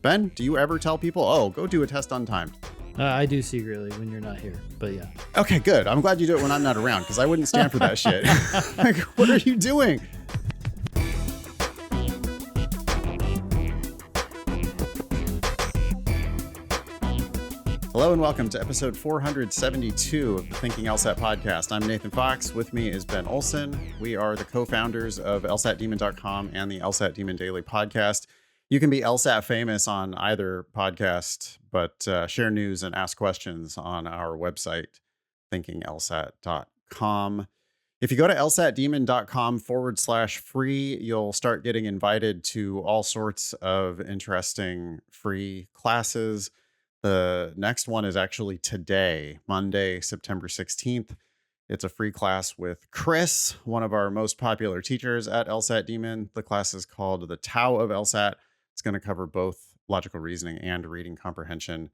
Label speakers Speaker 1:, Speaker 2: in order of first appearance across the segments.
Speaker 1: Ben, do you ever tell people, oh, go do a test on time?
Speaker 2: I do secretly when you're not here, but yeah.
Speaker 1: Okay, good. I'm glad you do it when I'm not around because I wouldn't stand for that shit. Like, what are you doing? Hello and welcome to episode 472 of the Thinking LSAT podcast. I'm Nathan Fox. With me is Ben Olson. We are the co-founders of LSATdemon.com and the LSAT Demon Daily podcast. You can be LSAT famous on either podcast, but share news and ask questions on our website, thinkinglsat.com. If you go to lsatdemon.com/free, you'll start getting invited to all sorts of interesting free classes. The next one is actually today, Monday, September 16th. It's a free class with Chris, one of our most popular teachers at LSAT Demon. The class is called The Tao of LSAT. It's going to cover both logical reasoning and reading comprehension.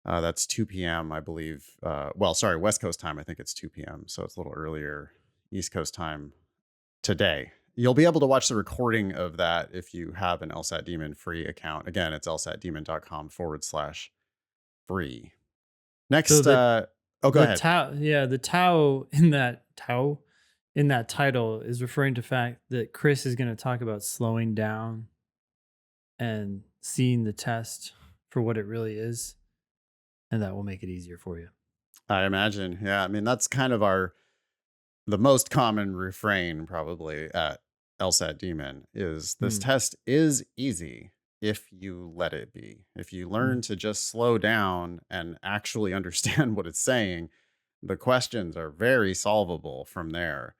Speaker 1: That's 2 p.m., I believe. West Coast time. I think it's 2 p.m. So it's a little earlier East Coast time today. You'll be able to watch the recording of that if you have an LSAT Demon free account. Again, it's lsatdemon.com/free. Next,
Speaker 2: So
Speaker 1: go ahead.
Speaker 2: The Tao in that title is referring to the fact that Chris is going to talk about slowing down and seeing the test for what it really is, and that will make it easier for you.
Speaker 1: I imagine. Yeah. I mean, that's kind of the most common refrain probably at LSAT Demon is this test is easy if you let it be. If you learn to just slow down and actually understand what it's saying, the questions are very solvable from there.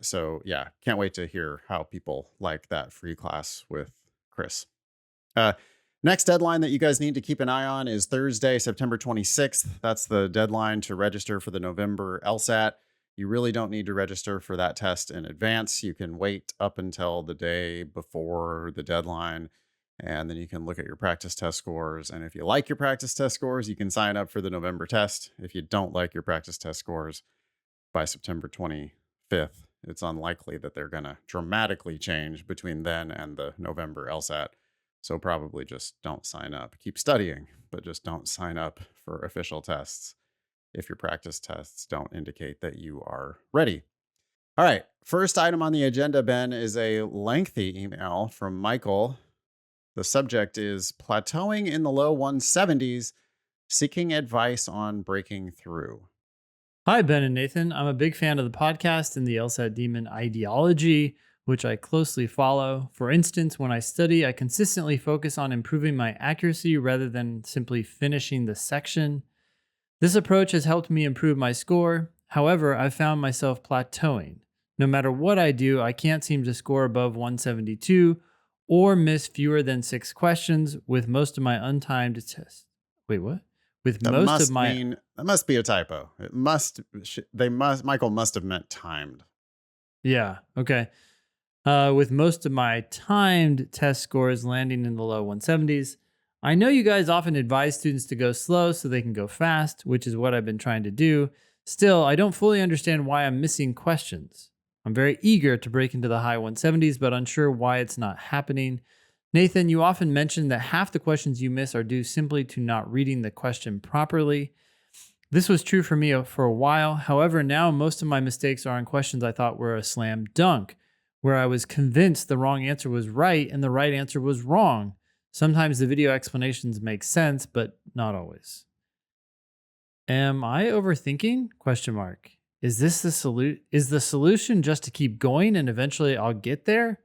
Speaker 1: So yeah, can't wait to hear how people like that free class with Chris. Next deadline that you guys need to keep an eye on is Thursday, September 26th. That's the deadline to register for the November LSAT. You really don't need to register for that test in advance. You can wait up until the day before the deadline, and then you can look at your practice test scores. And if you like your practice test scores, you can sign up for the November test. If you don't like your practice test scores by September 25th, it's unlikely that they're going to dramatically change between then and the November LSAT. So probably just don't sign up. Keep studying, but just don't sign up for official tests if your practice tests don't indicate that you are ready. All right. First item on the agenda, Ben, is a lengthy email from Michael. The subject is plateauing in the low 170s, seeking advice on breaking through.
Speaker 2: Hi, Ben and Nathan. I'm a big fan of the podcast and the LSAT Demon ideology, which I closely follow. For instance, when I study, I consistently focus on improving my accuracy rather than simply finishing the section. This approach has helped me improve my score. However, I've found myself plateauing. No matter what I do, I can't seem to score above 172 or miss fewer than 6 questions with most of my untimed tests. Wait, what?
Speaker 1: That must be a typo. Michael must have meant timed.
Speaker 2: Yeah, okay. With most of my timed test scores landing in the low 170s. I know you guys often advise students to go slow so they can go fast, which is what I've been trying to do. Still, I don't fully understand why I'm missing questions. I'm very eager to break into the high 170s, but unsure why it's not happening. Nathan, you often mention that half the questions you miss are due simply to not reading the question properly. This was true for me for a while. However, now most of my mistakes are on questions I thought were a slam dunk, where I was convinced the wrong answer was right and the right answer was wrong. Sometimes the video explanations make sense, but not always. Am I overthinking? ? Is this the solution just to keep going and eventually I'll get there?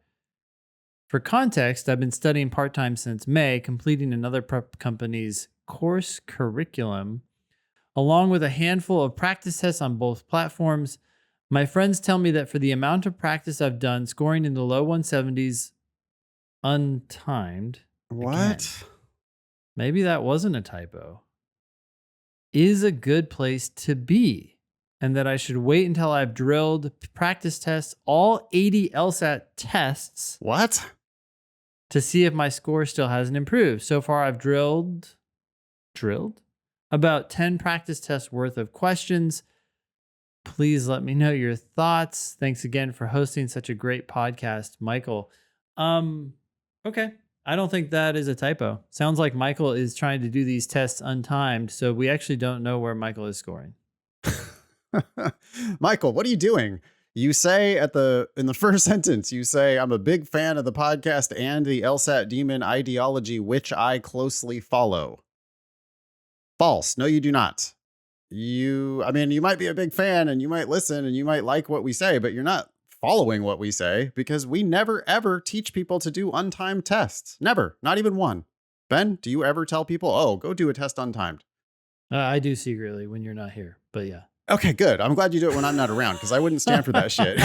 Speaker 2: For context, I've been studying part-time since May, completing another prep company's course curriculum, along with a handful of practice tests on both platforms. My friends tell me that for the amount of practice I've done, scoring in the low 170s untimed.
Speaker 1: What?
Speaker 2: Again, maybe that wasn't a typo. Is a good place to be, and that I should wait until I've drilled practice tests, all 80 LSAT tests.
Speaker 1: What?
Speaker 2: To see if my score still hasn't improved. So far, I've drilled about 10 practice tests worth of questions. Please let me know your thoughts. Thanks again for hosting such a great podcast, Michael. Okay. I don't think that is a typo. Sounds like Michael is trying to do these tests untimed, so we actually don't know where Michael is scoring.
Speaker 1: Michael, what are you doing? You say in the first sentence, you say, I'm a big fan of the podcast and the LSAT demon ideology, which I closely follow. False. No, you do not. I mean, you might be a big fan and you might listen and you might like what we say, but you're not following what we say because we never, ever teach people to do untimed tests. Never. Not even one. Ben, do you ever tell people, oh, go do a test untimed?
Speaker 2: I do secretly when you're not here, but yeah.
Speaker 1: Okay, good. I'm glad you do it when I'm not around because I wouldn't stand for that shit.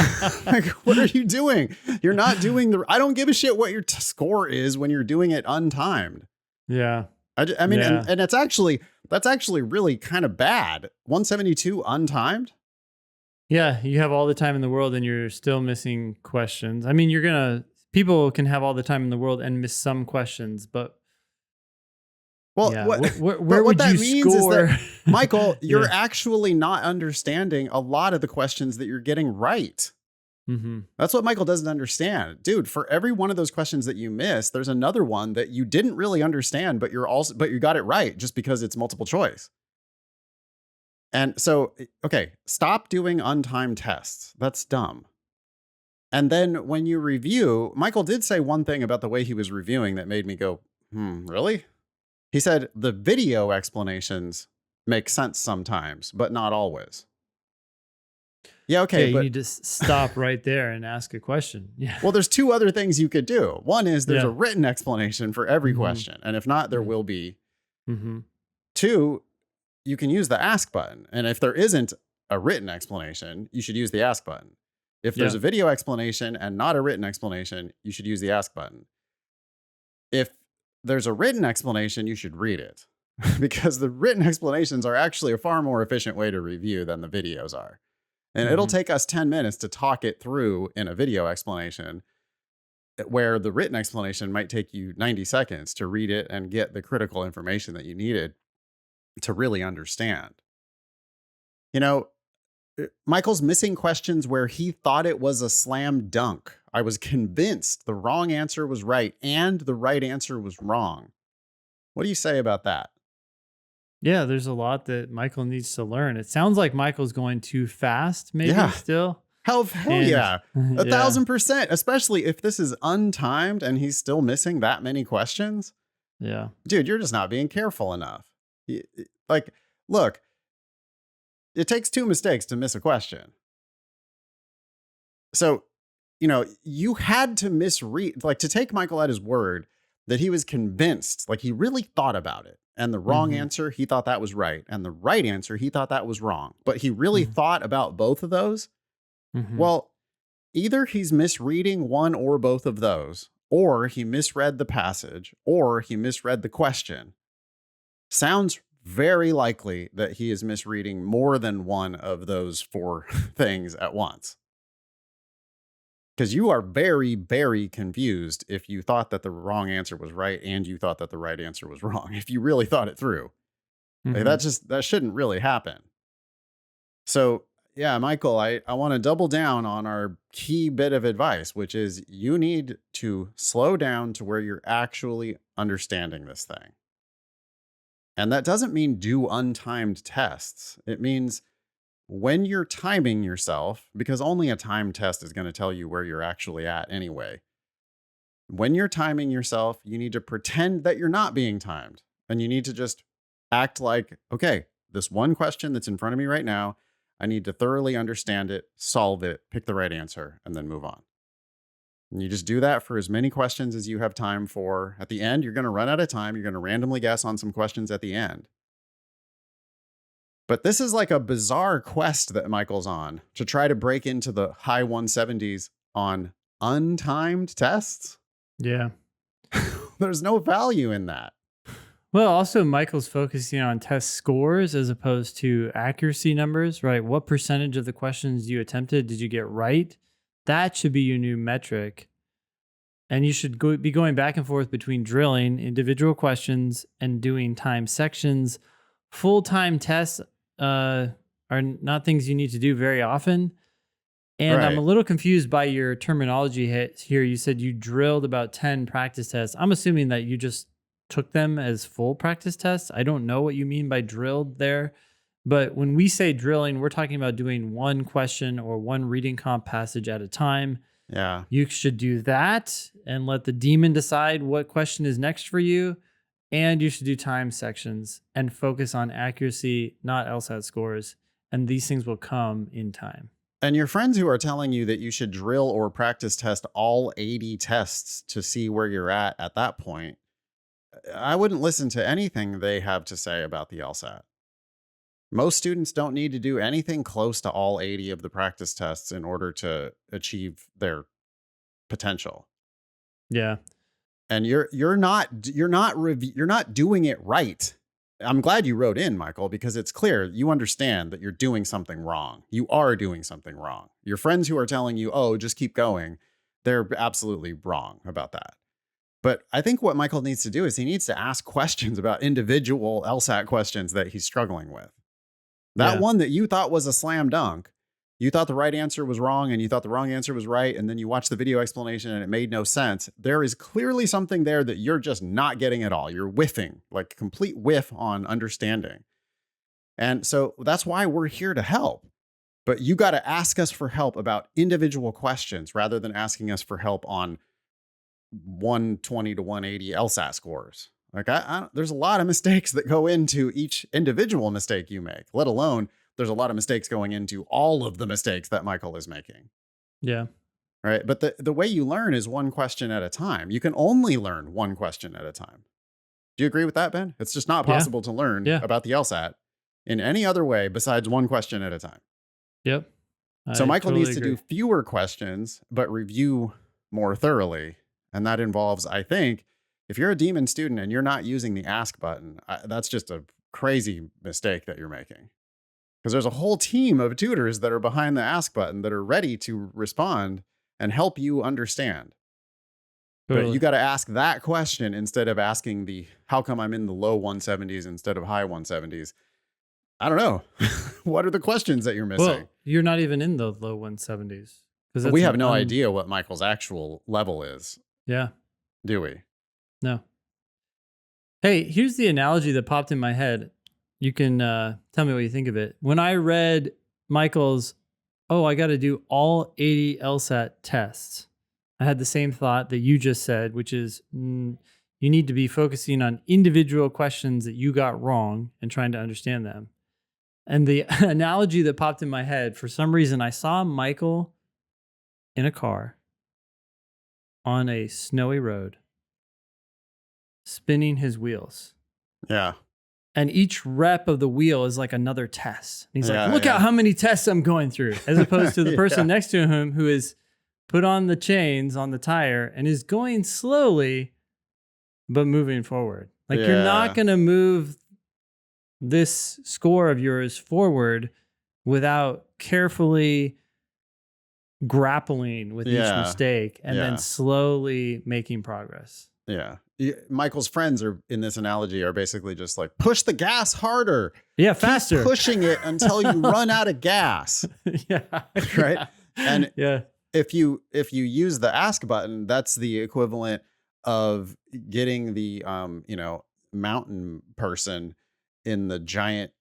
Speaker 1: Like, what are you doing? You're not doing I don't give a shit what your score is when you're doing it untimed.
Speaker 2: Yeah.
Speaker 1: I mean,
Speaker 2: Yeah.
Speaker 1: and that's actually really kind of bad. 172 untimed.
Speaker 2: Yeah, you have all the time in the world and you're still missing questions. I mean, people can have all the time in the world and miss some questions, but
Speaker 1: Well,
Speaker 2: yeah,
Speaker 1: where
Speaker 2: where
Speaker 1: what
Speaker 2: would
Speaker 1: that
Speaker 2: you
Speaker 1: means
Speaker 2: score?
Speaker 1: is that, Michael, you're
Speaker 2: Yeah.
Speaker 1: actually not understanding a lot of the questions that you're getting right.
Speaker 2: Mm-hmm.
Speaker 1: That's what Michael doesn't understand. Dude, for every one of those questions that you miss, there's another one that you didn't really understand, but you got it right just because it's multiple choice. And so, okay, stop doing untimed tests. That's dumb. And then when you review, Michael did say one thing about the way he was reviewing that made me go, really? He said the video explanations make sense sometimes, but not always. Yeah, okay,
Speaker 2: Yeah, you
Speaker 1: but
Speaker 2: need to stop right there and ask a question. Yeah.
Speaker 1: well, there's two other things you could do. One is there's
Speaker 2: Yeah.
Speaker 1: a written explanation for every
Speaker 2: Mhm.
Speaker 1: question. And if not, there
Speaker 2: Mhm.
Speaker 1: will be.
Speaker 2: Mm-hmm.
Speaker 1: Two, you can use the ask button. And if there isn't a written explanation, you should use the ask button. If there's
Speaker 2: Yeah.
Speaker 1: a video explanation and not a written explanation, you should use the ask button. If there's a written explanation, you should read it because the written explanations are actually a far more efficient way to review than the videos are. And it'll
Speaker 2: Mhm.
Speaker 1: take us 10 minutes to talk it through in a video explanation, where the written explanation might take you 90 seconds to read it and get the critical information that you needed to really understand. You know, Michael's missing questions where he thought it was a slam dunk. I was convinced the wrong answer was right and the right answer was wrong. What do you say about that?
Speaker 2: Yeah, there's a lot that Michael needs to learn. It sounds like Michael's going too fast, maybe
Speaker 1: Yeah.
Speaker 2: still.
Speaker 1: Hell
Speaker 2: And
Speaker 1: yeah. A
Speaker 2: yeah.
Speaker 1: 1000%, especially if this is untimed and he's still missing that many questions.
Speaker 2: Yeah.
Speaker 1: Dude, you're just not being careful enough. Like, look, it takes 2 mistakes to miss a question. So, you had to misread, like, to take Michael at his word that he was convinced, like he really thought about it. And the wrong
Speaker 2: Mhm.
Speaker 1: answer, he thought that was right. And the right answer, he thought that was wrong. But he really
Speaker 2: Mhm.
Speaker 1: thought about both of those.
Speaker 2: Mhm.
Speaker 1: Well, either he's misreading one or both of those, or he misread the passage, or he misread the question. Sounds very likely that he is misreading more than one of those 4 things at once. Because you are very, very confused if you thought that the wrong answer was right and you thought that the right answer was wrong. If you really thought it through, like,
Speaker 2: Mhm.
Speaker 1: that shouldn't really happen. So, yeah, Michael, I want to double down on our key bit of advice, which is you need to slow down to where you're actually understanding this thing. And that doesn't mean do untimed tests. It means when you're timing yourself, because only a timed test is going to tell you where you're actually at anyway. When you're timing yourself, you need to pretend that you're not being timed. And you need to just act like, okay, this one question that's in front of me right now, I need to thoroughly understand it, solve it, pick the right answer, and then move on. And you just do that for as many questions as you have time for. At the end, you're going to run out of time. You're going to randomly guess on some questions at the end. But this is like a bizarre quest that Michael's on to try to break into the high 170s on untimed tests.
Speaker 2: Yeah.
Speaker 1: There's no value in that.
Speaker 2: Well, also Michael's focusing on test scores as opposed to accuracy numbers, right? What percentage of the questions you attempted did you get right? That should be your new metric. And you should be going back and forth between drilling individual questions and doing time sections. Full-time tests are not things you need to do very often. And I'm a
Speaker 1: Right.
Speaker 2: little confused by your terminology here. You said you drilled about 10 practice tests. I'm assuming that you just took them as full practice tests. I don't know what you mean by drilled there. But when we say drilling, we're talking about doing one question or one reading comp passage at a time.
Speaker 1: Yeah.
Speaker 2: You should do that and let the demon decide what question is next for you. And you should do time sections and focus on accuracy, not LSAT scores. And these things will come in time.
Speaker 1: And your friends who are telling you that you should drill or practice test all 80 tests to see where you're at that point, I wouldn't listen to anything they have to say about the LSAT. Most students don't need to do anything close to all 80 of the practice tests in order to achieve their potential.
Speaker 2: Yeah.
Speaker 1: And you're not doing it right. I'm glad you wrote in, Michael, because it's clear you understand that you're doing something wrong. You are doing something wrong. Your friends who are telling you, "Oh, just keep going," they're absolutely wrong about that. But I think what Michael needs to do is he needs to ask questions about individual LSAT questions that he's struggling with. That
Speaker 2: Yeah.
Speaker 1: one that you thought was a slam dunk, you thought the right answer was wrong and you thought the wrong answer was right, and then you watched the video explanation and it made no sense. There is clearly something there that you're just not getting at all. You're whiffing, like complete whiff on understanding. And so that's why we're here to help. But you got to ask us for help about individual questions rather than asking us for help on 120 to 180 LSAT scores. Like there's a lot of mistakes that go into each individual mistake you make, let alone there's a lot of mistakes going into all of the mistakes that Michael is making.
Speaker 2: Yeah.
Speaker 1: Right. But the way you learn is one question at a time. You can only learn one question at a time. Do you agree with that, Ben? It's just not
Speaker 2: Yeah.
Speaker 1: possible to learn
Speaker 2: Yeah.
Speaker 1: about the LSAT in any other way besides one question at a time.
Speaker 2: Yep.
Speaker 1: So
Speaker 2: I
Speaker 1: Michael
Speaker 2: totally
Speaker 1: needs to
Speaker 2: agree.
Speaker 1: do fewer questions, but review more thoroughly. And that involves, I think, if you're a demon student and you're not using the ask button, that's just a crazy mistake that you're making. Because there's a whole team of tutors that are behind the ask button that are ready to respond and help you understand. But you
Speaker 2: Totally.
Speaker 1: got to ask that question instead of asking the how come I'm in the low 170s instead of high 170s. I don't know. What are the questions that you're missing?
Speaker 2: Well, you're not even in the low 170s because
Speaker 1: We have no idea what Michael's actual level is,
Speaker 2: Yeah.
Speaker 1: do we?
Speaker 2: No. Hey, here's the analogy that popped in my head. You can tell me what you think of it. When I read Michael's, "Oh, I got to do all 80 LSAT tests," I had the same thought that you just said, which is you need to be focusing on individual questions that you got wrong and trying to understand them. And the analogy that popped in my head, for some reason, I saw Michael in a car on a snowy road spinning his wheels.
Speaker 1: Yeah.
Speaker 2: And each rep of the wheel is like another test. And he's
Speaker 1: Yeah,
Speaker 2: like, look
Speaker 1: yeah.
Speaker 2: at how many tests I'm going through, as opposed to the person next to him who is put on the chains on the tire and is going slowly, but moving forward. Like you're not
Speaker 1: Yeah.
Speaker 2: going to move this score of yours forward without carefully grappling with each
Speaker 1: Yeah.
Speaker 2: mistake and
Speaker 1: Yeah.
Speaker 2: then slowly making progress.
Speaker 1: Yeah. Michael's friends are in this analogy are basically just like push the gas harder.
Speaker 2: Yeah,
Speaker 1: Keep
Speaker 2: faster.
Speaker 1: pushing it until you run out of gas.
Speaker 2: Yeah.
Speaker 1: Right. And
Speaker 2: yeah.
Speaker 1: if you use the ask button, that's the equivalent of getting the mountain person in the giant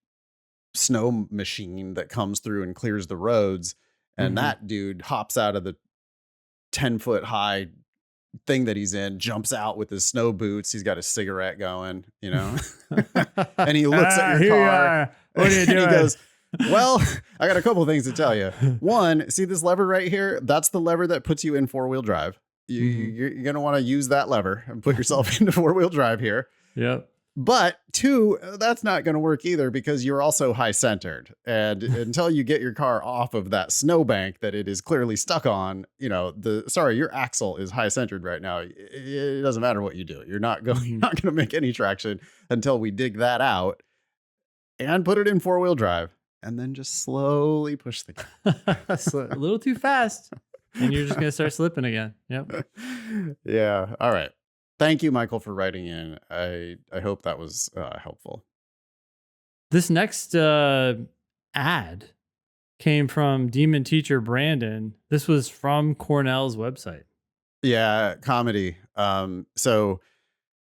Speaker 1: snow machine that comes through and clears the roads. And that dude hops out of the 10-foot high thing that he's in, jumps out with his snow boots. He's got a cigarette going, and he looks at your car.
Speaker 2: What are you doing?
Speaker 1: And he goes, well, I got a couple of things to tell you. One, see this lever right here? That's the lever that puts you in 4-wheel drive. You're going to want to use that lever and put yourself into 4-wheel drive here.
Speaker 2: Yep.
Speaker 1: But 2, that's not going to work either because you're also high centered. And until you get your car off of that snowbank that it is clearly stuck on, your axle is high centered right now. It doesn't matter what you do. You're not going to make any traction until we dig that out and put it in 4-wheel drive and then just slowly push the gas.
Speaker 2: A little too fast and you're just going to start slipping again. Yep.
Speaker 1: Yeah. All right. Thank you, Michael, for writing in. I hope that was helpful.
Speaker 2: This next ad came from Demon Teacher Brandon. This was from Cornell's website.
Speaker 1: Yeah, comedy. So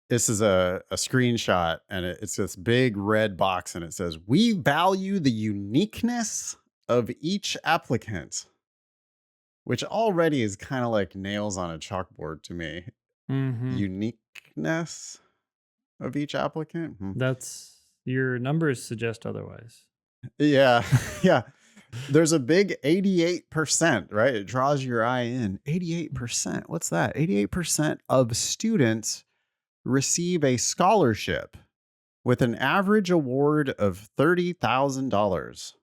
Speaker 1: this is a screenshot, and it's this big red box, and it says, "We value the uniqueness of each applicant," which already is kind of like nails on a chalkboard to me.
Speaker 2: Hmm.
Speaker 1: Uniqueness of each applicant. Hmm.
Speaker 2: That's your numbers suggest otherwise.
Speaker 1: Yeah, yeah. There's a big 88%, right? It draws your eye in. 88%. What's that? 88% of students receive a scholarship with an average award of $30,000.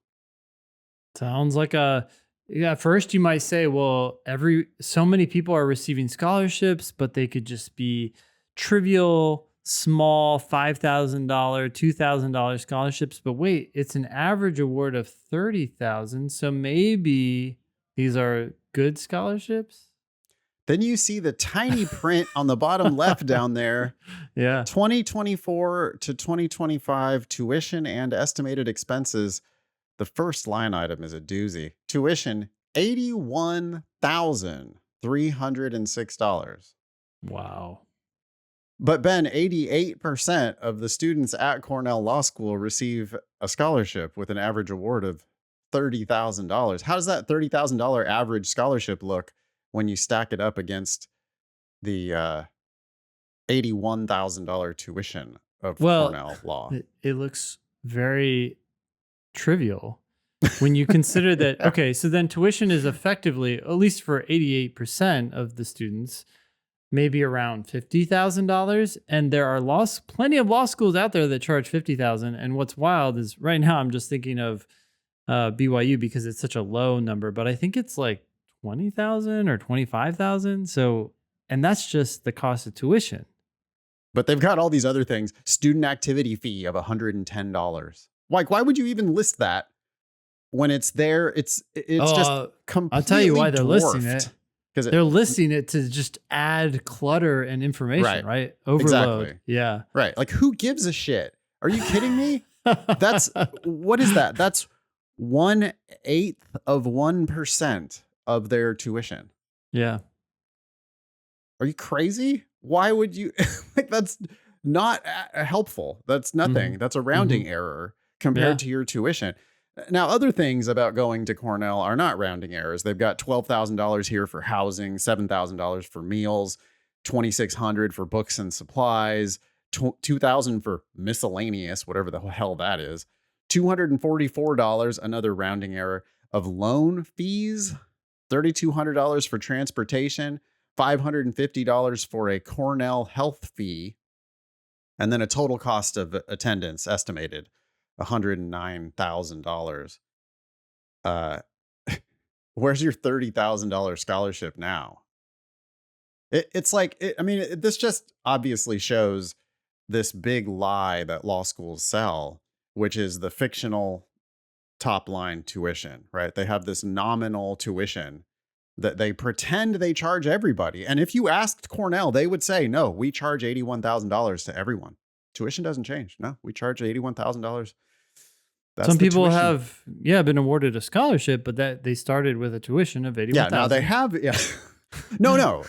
Speaker 2: Sounds like a yeah, at first you might say, well, every so many people are receiving scholarships, but they could just be trivial, small $5,000, $2,000 scholarships. But wait, it's an average award of 30,000. So maybe these are good scholarships?
Speaker 1: Then you see the tiny print on the bottom left down there,
Speaker 2: Yeah.
Speaker 1: 2024 to 2025 tuition and estimated expenses. The first line item is a doozy. Tuition, $81,306.
Speaker 2: Wow.
Speaker 1: But Ben, 88% of the students at Cornell Law School receive a scholarship with an average award of $30,000. How does that $30,000 average scholarship look when you stack it up against the $81,000 tuition of
Speaker 2: Well,
Speaker 1: Cornell Law?
Speaker 2: it looks very trivial when you consider that. Okay, so then tuition is effectively, at least for 88% of the students, maybe around $50,000, and there are plenty of law schools out there that charge 50,000. And what's wild is right now I'm just thinking of BYU because it's such a low number, but I think it's like 20,000 or 25,000. So, and that's just the cost of tuition.
Speaker 1: But they've got all these other things. Student activity fee of $110. Like, why would you even list that when it's there? It's just
Speaker 2: I'll tell you
Speaker 1: completely
Speaker 2: why they're listing it.
Speaker 1: dwarfed. Because
Speaker 2: They're listing it to just add clutter and information, right? Overload.
Speaker 1: Exactly.
Speaker 2: Yeah.
Speaker 1: Right. Like, who gives a shit? Are you kidding me? What is that? That's 1/8 of 1% of their tuition.
Speaker 2: Yeah.
Speaker 1: Are you crazy? Why would you like that's not helpful. That's nothing.
Speaker 2: Mhm.
Speaker 1: That's a rounding
Speaker 2: Mhm.
Speaker 1: error
Speaker 2: Yeah.
Speaker 1: compared to your tuition. Now, other things about going to Cornell are not rounding errors. They've got $12,000 here for housing, $7,000 for meals, $2,600 for books and supplies, $2,000 for miscellaneous, whatever the hell that is, $244, another rounding error, of loan fees, $3,200 for transportation, $550 for a Cornell health fee, and then a total cost of attendance estimated $109,000. Uh, where's your $30,000 scholarship now? It's like, this just obviously shows this big lie that law schools sell, which is the fictional top line tuition, right? They have this nominal tuition that they pretend they charge everybody. And if you asked Cornell, they would say, no, we charge $81,000 to everyone. Tuition doesn't change. No, we charge $81,000. That's
Speaker 2: Some
Speaker 1: the
Speaker 2: people
Speaker 1: tuition.
Speaker 2: have, been awarded a scholarship, but that they started with a tuition of 81,000.
Speaker 1: Yeah, now they have. Yeah. No.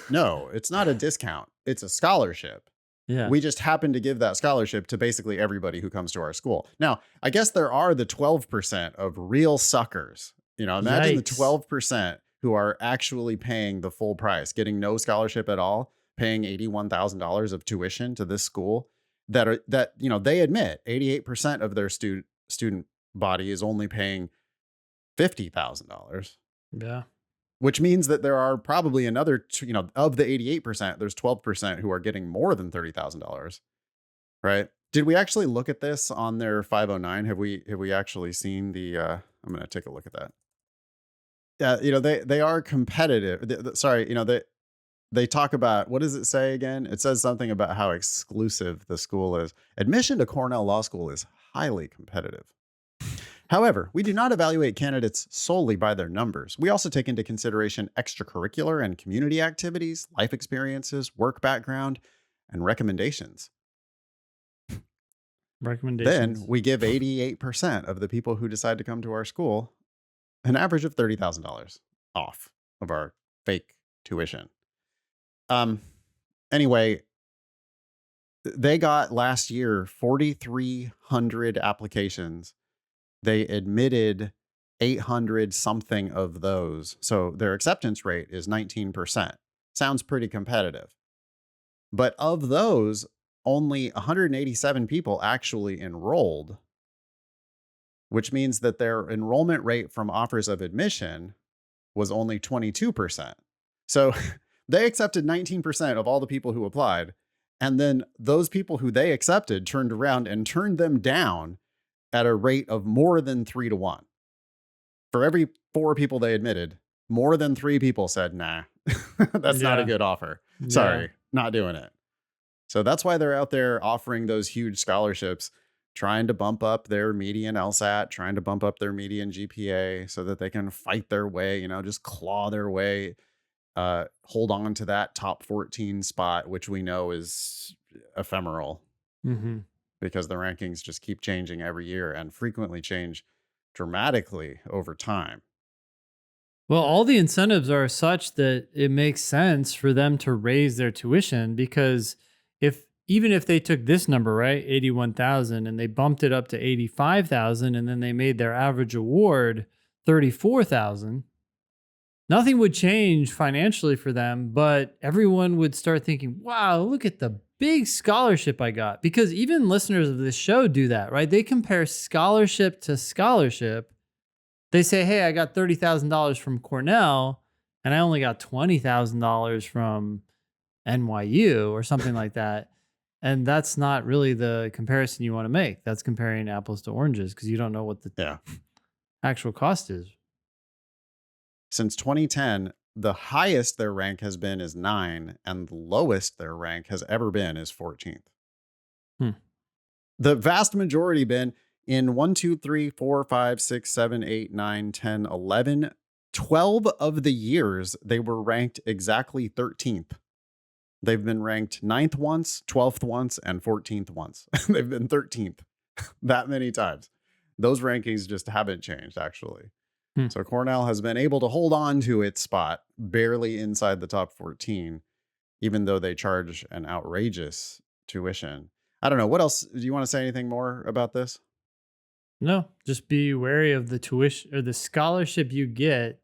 Speaker 1: It's not a discount. It's a scholarship.
Speaker 2: Yeah.
Speaker 1: We just happen to give that scholarship to basically everybody who comes to our school. Now, I guess there are the 12% of real suckers. Imagine the
Speaker 2: Yikes.
Speaker 1: 12% who are actually paying the full price, getting no scholarship at all, paying $81,000 of tuition to this school that they admit 88% of their student body is only paying $50,000.
Speaker 2: Yeah.
Speaker 1: Which means that there are probably another, of the 88%, there's 12% who are getting more than $30,000, right? Did we actually look at this on their 509? Have we actually seen the? I'm going to take a look at that. Yeah, they are competitive. Sorry, they talk about, what does it say again? It says something about how exclusive the school is. Admission to Cornell Law School is highly competitive. However, we do not evaluate candidates solely by their numbers. We also take into consideration extracurricular and community activities, life experiences, work background, and recommendations.
Speaker 2: Recommendations.
Speaker 1: Then we give 88% of the people who decide to come to our school an average of $30,000 off of our fake tuition. Um, anyway, they got last year 4,300 applications. They admitted 800 something of those. So their acceptance rate is 19%. Sounds pretty competitive. But of those, only 187 people actually enrolled, which means that their enrollment rate from offers of admission was only 22%. So they accepted 19% of all the people who applied. And then those people who they accepted turned around and turned them down at a rate of more than 3 to 1. For every 4 people they admitted, more than 3 people said, nah, that's not a
Speaker 2: Yeah.
Speaker 1: good offer.
Speaker 2: Yeah.
Speaker 1: Sorry, not doing it. So that's why they're out there offering those huge scholarships, trying to bump up their median LSAT, trying to bump up their median GPA so that they can fight their way, just claw their way, hold on to that top 14 spot, which we know is ephemeral
Speaker 2: Hmm.
Speaker 1: because the rankings just keep changing every year and frequently change dramatically over time.
Speaker 2: Well, all the incentives are such that it makes sense for them to raise their tuition because if even if they took this number, right, 81,000 and they bumped it up to 85,000 and then they made their average award 34,000, nothing would change financially for them, but everyone would start thinking, "Wow, look at the big scholarship I got." Because even listeners of this show do that, right? They compare scholarship to scholarship. They say, "Hey, I got $30,000 from Cornell and I only got $20,000 from NYU," or something like that. And that's not really the comparison you want to make. That's comparing apples to oranges because you don't know what the
Speaker 1: Yeah.
Speaker 2: actual cost is.
Speaker 1: Since 2010, the highest their rank has been is 9, and the lowest their rank has ever been is 14th.
Speaker 2: Hmm.
Speaker 1: The vast majority been in 1, 2, 3, 4, 5, 6, 7, 8, 9, 10, 11, 12 of the years they were ranked exactly 13th. They've been ranked 9th once, 12th once, and 14th once. They've been 13th that many times. Those rankings just haven't changed, actually.
Speaker 2: Hmm.
Speaker 1: So Cornell has been able to hold on to its spot barely inside the top 14, even though they charge an outrageous tuition. I don't know. What else? Do you want to say anything more about this?
Speaker 2: No, just be wary of the tuition or the scholarship you get.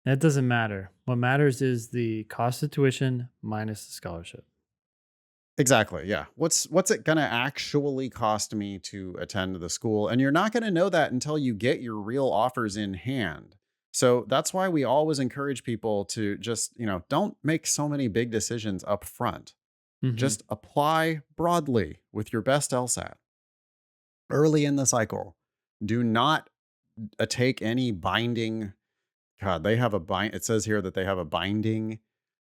Speaker 2: That doesn't matter. What matters is the cost of tuition minus the scholarship.
Speaker 1: Exactly. Yeah. What's it going to actually cost me to attend the school? And you're not going to know that until you get your real offers in hand. So that's why we always encourage people to just, don't make so many big decisions up front.
Speaker 2: Hmm.
Speaker 1: Just apply broadly with your best LSAT early in the cycle. Do not take any binding. God, they have a bind. It says here that they have a binding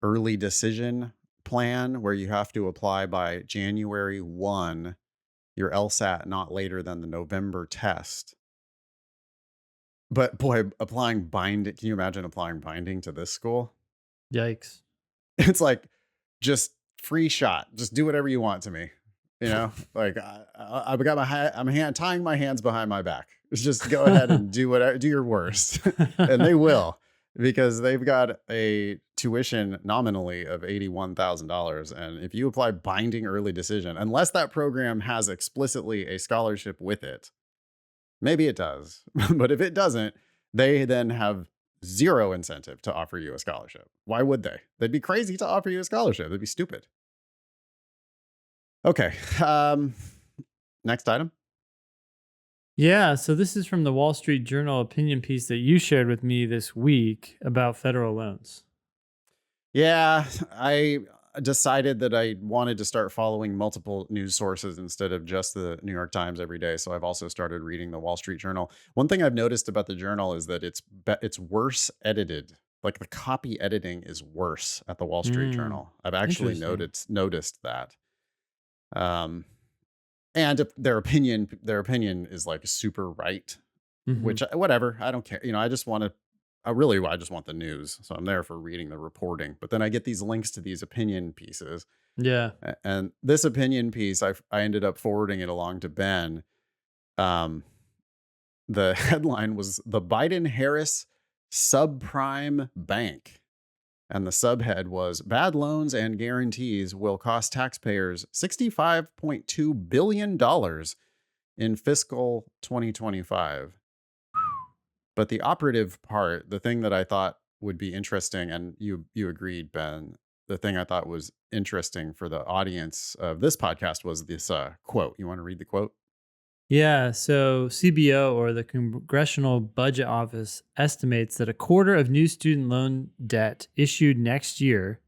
Speaker 1: early decision plan where you have to apply by January 1, your LSAT not later than the November test. But boy, applying binding, can you imagine applying binding to this school?
Speaker 2: Yikes.
Speaker 1: It's like just free shot. Just do whatever you want to me. Like I've got tying my hands behind my back. Just go ahead and do whatever, do your worst. And they will, because they've got a tuition nominally of $81,000. And if you apply binding early decision, unless that program has explicitly a scholarship with it, maybe it does. But if it doesn't, they then have zero incentive to offer you a scholarship. Why would they? They'd be crazy to offer you a scholarship. They'd be stupid. Okay. Next item.
Speaker 2: Yeah, so this is from the Wall Street Journal opinion piece that you shared with me this week about federal loans.
Speaker 1: Yeah, I decided that I wanted to start following multiple news sources instead of just the New York Times every day. So I've also started reading the Wall Street Journal. One thing I've noticed about the Journal is that it's worse edited. Like the copy editing is worse at the Wall Street
Speaker 2: Mm,
Speaker 1: Journal. I've actually
Speaker 2: interesting.
Speaker 1: noticed that. Um, and if their opinion is like super right,
Speaker 2: Hmm.
Speaker 1: which whatever, I don't care. I just want the news. So I'm there for reading the reporting. But then I get these links to these opinion pieces.
Speaker 2: Yeah.
Speaker 1: And this opinion piece, I ended up forwarding it along to Ben. Um, The headline was "The Biden-Harris Subprime Bank." And the subhead was "Bad loans and guarantees will cost taxpayers $65.2 billion in fiscal 2025." But the operative part, the thing that I thought would be interesting, and you agreed, Ben, the thing I thought was interesting for the audience of this podcast was this quote. You want to read the quote?
Speaker 2: Yeah, so CBO, or the Congressional Budget Office, estimates that a quarter of new student loan debt issued next year,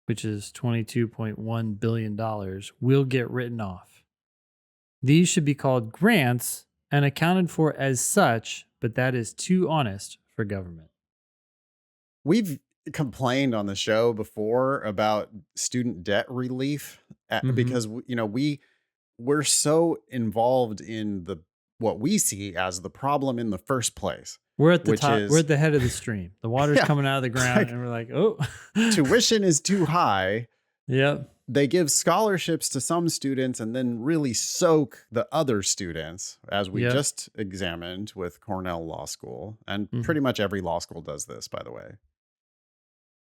Speaker 2: which is $22.1 billion, will get written off. These should be called grants and accounted for as such, but that is too honest for government.
Speaker 1: We've complained on the show before about student debt relief
Speaker 2: Hmm.
Speaker 1: because we're so involved in the what we see as the problem in the first place,
Speaker 2: We're at the
Speaker 1: which
Speaker 2: top, we're
Speaker 1: is
Speaker 2: at the head of the stream. The water's
Speaker 1: yeah,
Speaker 2: coming out of the ground,
Speaker 1: like
Speaker 2: and we're like, oh,
Speaker 1: tuition is too high.
Speaker 2: yep,
Speaker 1: They give scholarships to some students and then really soak the other students, as we
Speaker 2: yep.
Speaker 1: just examined with Cornell Law School. And
Speaker 2: Mhm.
Speaker 1: pretty much every law school does this, by the way.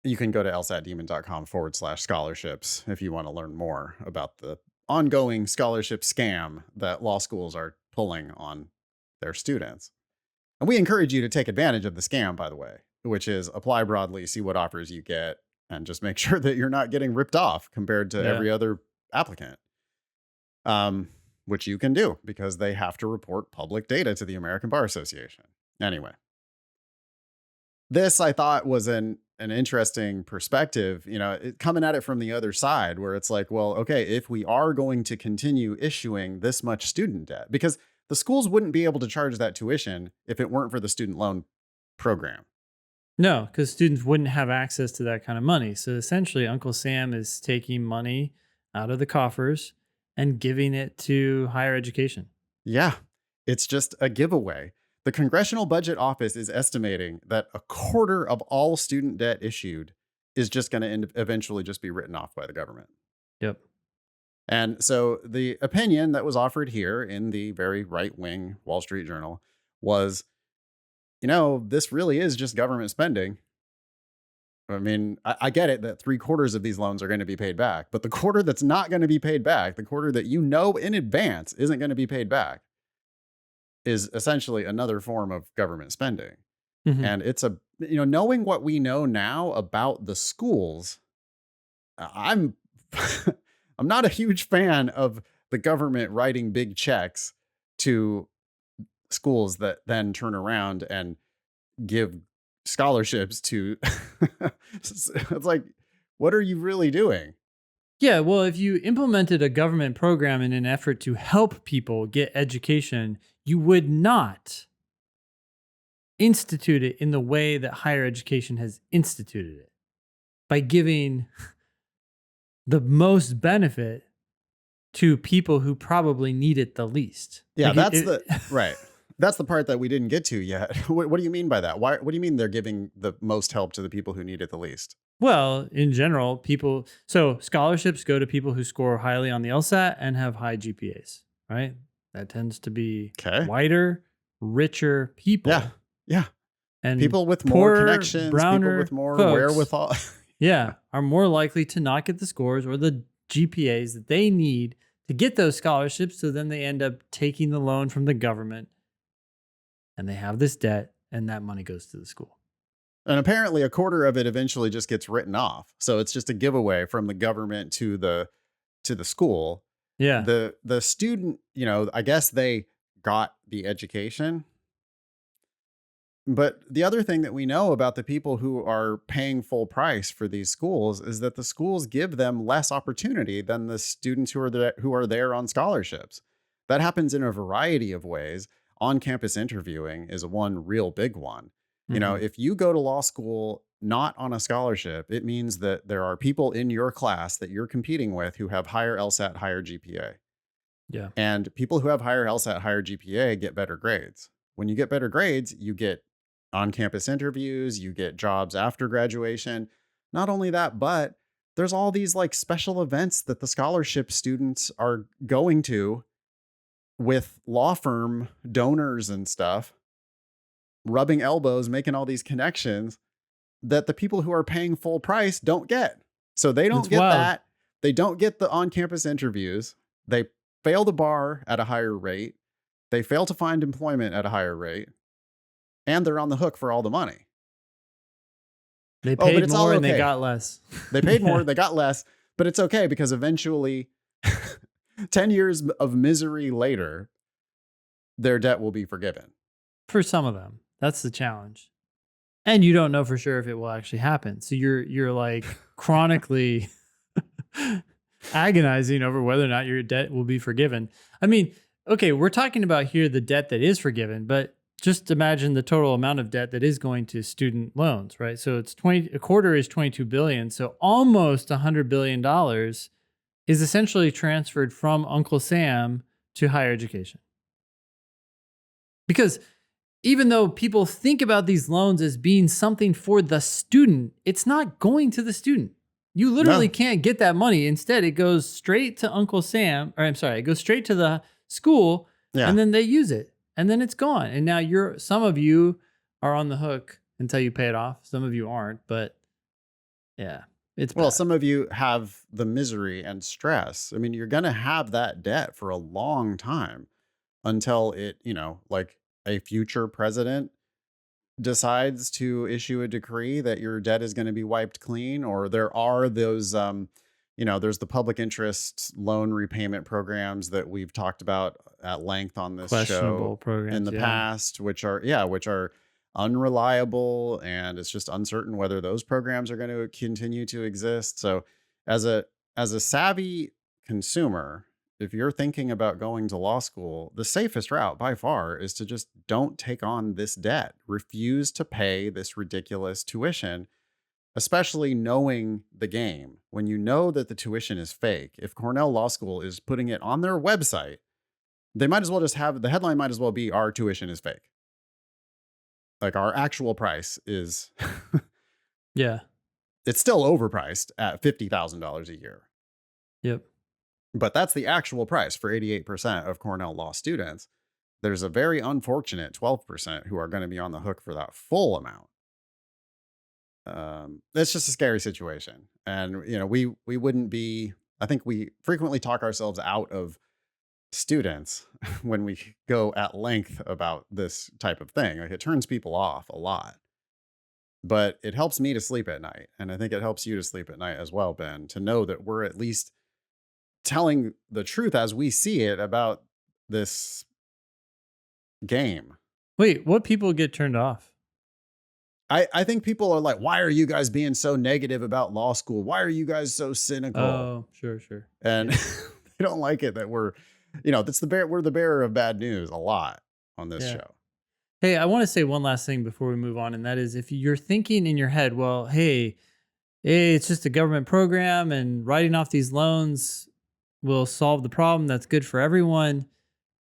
Speaker 1: You can go to lsatdemon.com/scholarships if you want to learn more about the ongoing scholarship scam that law schools are pulling on their students. And we encourage you to take advantage of the scam, by the way, which is apply broadly, see what offers you get, and just make sure that you're not getting ripped off compared to
Speaker 2: Yeah.
Speaker 1: every other applicant. Um, which you can do because they have to report public data to the American Bar Association. Anyway, this I thought was an interesting perspective, coming at it from the other side, where it's like, well, okay, if we are going to continue issuing this much student debt, because the schools wouldn't be able to charge that tuition if it weren't for the student loan program.
Speaker 2: No, because students wouldn't have access to that kind of money. So essentially, Uncle Sam is taking money out of the coffers and giving it to higher education.
Speaker 1: Yeah, it's just a giveaway. The Congressional Budget Office is estimating that a quarter of all student debt issued is just going to eventually just be written off by the government.
Speaker 2: Yep.
Speaker 1: And so the opinion that was offered here in the very right wing Wall Street Journal was, this really is just government spending. I mean, I get it that 3/4 of these loans are going to be paid back, but the quarter that's not going to be paid back, the quarter that in advance isn't going to be paid back, is essentially another form of government spending.
Speaker 2: Hmm.
Speaker 1: And it's knowing what we know now about the schools, I'm I'm not a huge fan of the government writing big checks to schools that then turn around and give scholarships to it's like, what are you really doing?
Speaker 2: Yeah. Well, if you implemented a government program in an effort to help people get education, you would not institute it in the way that higher education has instituted it, by giving the most benefit to people who probably need it the least.
Speaker 1: Yeah,
Speaker 2: Like
Speaker 1: that's the right. That's the part that we didn't get to yet. What do you mean by that? What do you mean they're giving the most help to the people who need it the least?
Speaker 2: well, in general, so scholarships go to people who score highly on the LSAT and have high GPAs, right? That tends to be
Speaker 1: Okay.
Speaker 2: whiter, richer
Speaker 1: Yeah.
Speaker 2: people,
Speaker 1: Yeah.
Speaker 2: and
Speaker 1: People with more
Speaker 2: poorer,
Speaker 1: connections, people with
Speaker 2: browner
Speaker 1: more
Speaker 2: folks,
Speaker 1: wherewithal.
Speaker 2: yeah, are more likely to not get the scores or the GPAs that they need to get those scholarships. So then they end up taking the loan from the government, and they have this debt, and that money goes to the school.
Speaker 1: And apparently a quarter of it eventually just gets written off. So it's just a giveaway from the government to the school.
Speaker 2: Yeah.
Speaker 1: The student, I guess they got the education. But the other thing that we know about the people who are paying full price for these schools is that the schools give them less opportunity than the students who are there on scholarships. That happens in a variety of ways. On-campus interviewing is one real big one.
Speaker 2: Hmm.
Speaker 1: If you go to law school not on a scholarship, it means that there are people in your class that you're competing with who have higher LSAT, higher GPA.
Speaker 2: Yeah.
Speaker 1: And people who have higher LSAT, higher GPA get better grades. When you get better grades, you get on campus interviews, you get jobs after graduation. Not only that, but there's all these like special events that the scholarship students are going to with law firm donors and stuff, rubbing elbows, making all these connections that the people who are paying full price don't get. So they don't
Speaker 2: It's
Speaker 1: get
Speaker 2: wild.
Speaker 1: that. They don't get the on campus interviews. They fail the bar at a higher rate. They fail to find employment at a higher rate. And they're on the hook for all the money.
Speaker 2: They
Speaker 1: Oh, but
Speaker 2: paid
Speaker 1: it's all
Speaker 2: more and they
Speaker 1: okay.
Speaker 2: got less.
Speaker 1: They paid
Speaker 2: Yeah.
Speaker 1: more, they got less, but it's okay because eventually, 10 years of misery later, their debt will be forgiven.
Speaker 2: For some of them. That's the challenge. And you don't know for sure if it will actually happen. So you're like chronically agonizing over whether or not your debt will be forgiven. I mean, okay, we're talking about here the debt that is forgiven, but just imagine the total amount of debt that is going to student loans, right? So it's a quarter is 22 billion. So almost $100 billion is essentially transferred from Uncle Sam to higher education. Because even though people think about these loans as being something for the student, it's not going to the student. You literally
Speaker 1: No.
Speaker 2: can't get that money. Instead, it goes straight to Uncle Sam, or I'm sorry, it goes straight to the school,
Speaker 1: Yeah.
Speaker 2: and then they use it, and then it's gone. And now some of you are on the hook until you pay it off. Some of you aren't, but yeah, it's
Speaker 1: Well,
Speaker 2: bad.
Speaker 1: some of you have the misery and stress. I mean, you're going to have that debt for a long time until it, like a future president decides to issue a decree that your debt is going to be wiped clean, or there are those there's the public interest loan repayment programs that we've talked about at length on this show
Speaker 2: Questionable
Speaker 1: in
Speaker 2: programs,
Speaker 1: the
Speaker 2: yeah.
Speaker 1: past, which are unreliable, and it's just uncertain whether those programs are going to continue to exist. So as a savvy consumer, if you're thinking about going to law school, the safest route by far is to just don't take on this debt. Refuse to pay this ridiculous tuition, especially knowing the game. When you know that the tuition is fake, if Cornell Law School is putting it on their website, they might as well just have the headline might as well be our tuition is fake. Like our actual price is
Speaker 2: Yeah.
Speaker 1: it's still overpriced at $50,000 a year.
Speaker 2: Yep.
Speaker 1: But that's the actual price for 88% of Cornell law students. There's a very unfortunate 12% who are going to be on the hook for that full amount. It's just a scary situation. And, we wouldn't be, I think we frequently talk ourselves out of students when we go at length about this type of thing. Like, it turns people off a lot. But it helps me to sleep at night. And I think it helps you to sleep at night as well, Ben, to know that we're at least telling the truth as we see it about this game.
Speaker 2: Wait, what people get turned off?
Speaker 1: I think people are like, why are you guys being so negative about law school? Why are you guys so cynical?
Speaker 2: Oh, sure.
Speaker 1: And
Speaker 2: Yeah.
Speaker 1: they don't like it that we're the bearer of bad news a lot on this
Speaker 2: Yeah.
Speaker 1: show.
Speaker 2: Hey, I want to say one last thing before we move on, and that is if you're thinking in your head, well, hey, it's just a government program and writing off these loans will solve the problem. That's good for everyone.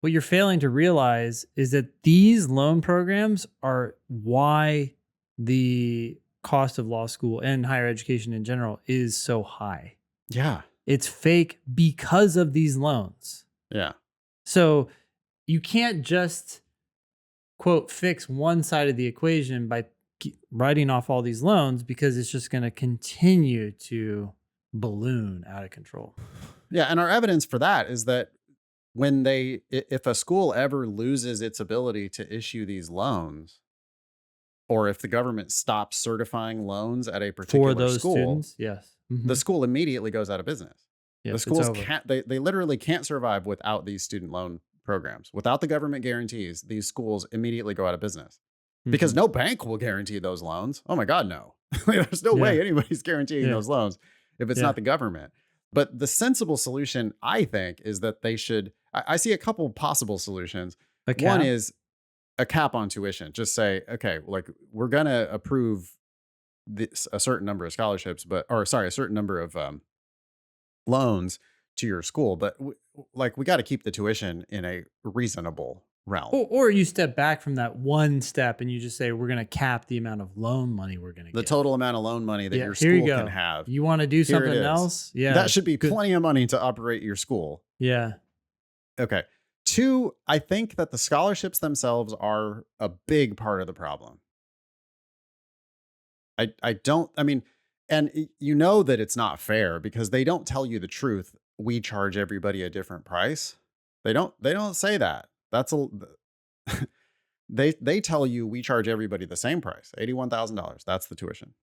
Speaker 2: What you're failing to realize is that these loan programs are why the cost of law school and higher education in general is so high.
Speaker 1: Yeah.
Speaker 2: It's fake because of these loans.
Speaker 1: Yeah.
Speaker 2: So you can't just, quote, fix one side of the equation by writing off all these loans, because it's just going to continue to balloon out of control.
Speaker 1: Yeah. And our evidence for that is that if a school ever loses its ability to issue these loans, or if the government stops certifying loans at a particular
Speaker 2: For those
Speaker 1: school,
Speaker 2: students, yes.
Speaker 1: the school immediately goes out of business.
Speaker 2: Yep,
Speaker 1: The
Speaker 2: it's
Speaker 1: schools
Speaker 2: over.
Speaker 1: can't, they literally can't survive without these student loan programs. Without the government guarantees, these schools immediately go out of business because
Speaker 2: Mhm.
Speaker 1: no bank will guarantee those loans. Oh my God, no. There's no way
Speaker 2: Yeah.
Speaker 1: anybody's guaranteeing
Speaker 2: Yeah.
Speaker 1: those loans if it's
Speaker 2: Yeah.
Speaker 1: not the government. But the sensible solution, I think, is that they should, I see a couple possible solutions.
Speaker 2: A
Speaker 1: One
Speaker 2: cap?
Speaker 1: is a cap on tuition. Just say, okay, like we're going to approve a certain number of scholarships, a certain number of loans to your school, but we got to keep the tuition in a reasonable realm.
Speaker 2: Or you step back from that one step and you just say, we're going to cap the amount of loan money we're going to
Speaker 1: The
Speaker 2: get.
Speaker 1: total amount of loan money that
Speaker 2: Yeah,
Speaker 1: your
Speaker 2: here you
Speaker 1: school
Speaker 2: go.
Speaker 1: can have.
Speaker 2: You want to do
Speaker 1: Here
Speaker 2: something
Speaker 1: it is.
Speaker 2: else? Yeah.
Speaker 1: That should be
Speaker 2: good.
Speaker 1: plenty of money to operate your school.
Speaker 2: Yeah.
Speaker 1: Okay. Two, I think that the scholarships themselves are a big part of the problem. I don't, I mean, and you know that it's not fair because they don't tell you the truth. We charge everybody a different price. They don't say that. That's a they tell you we charge everybody the same price, $81,000. That's the tuition.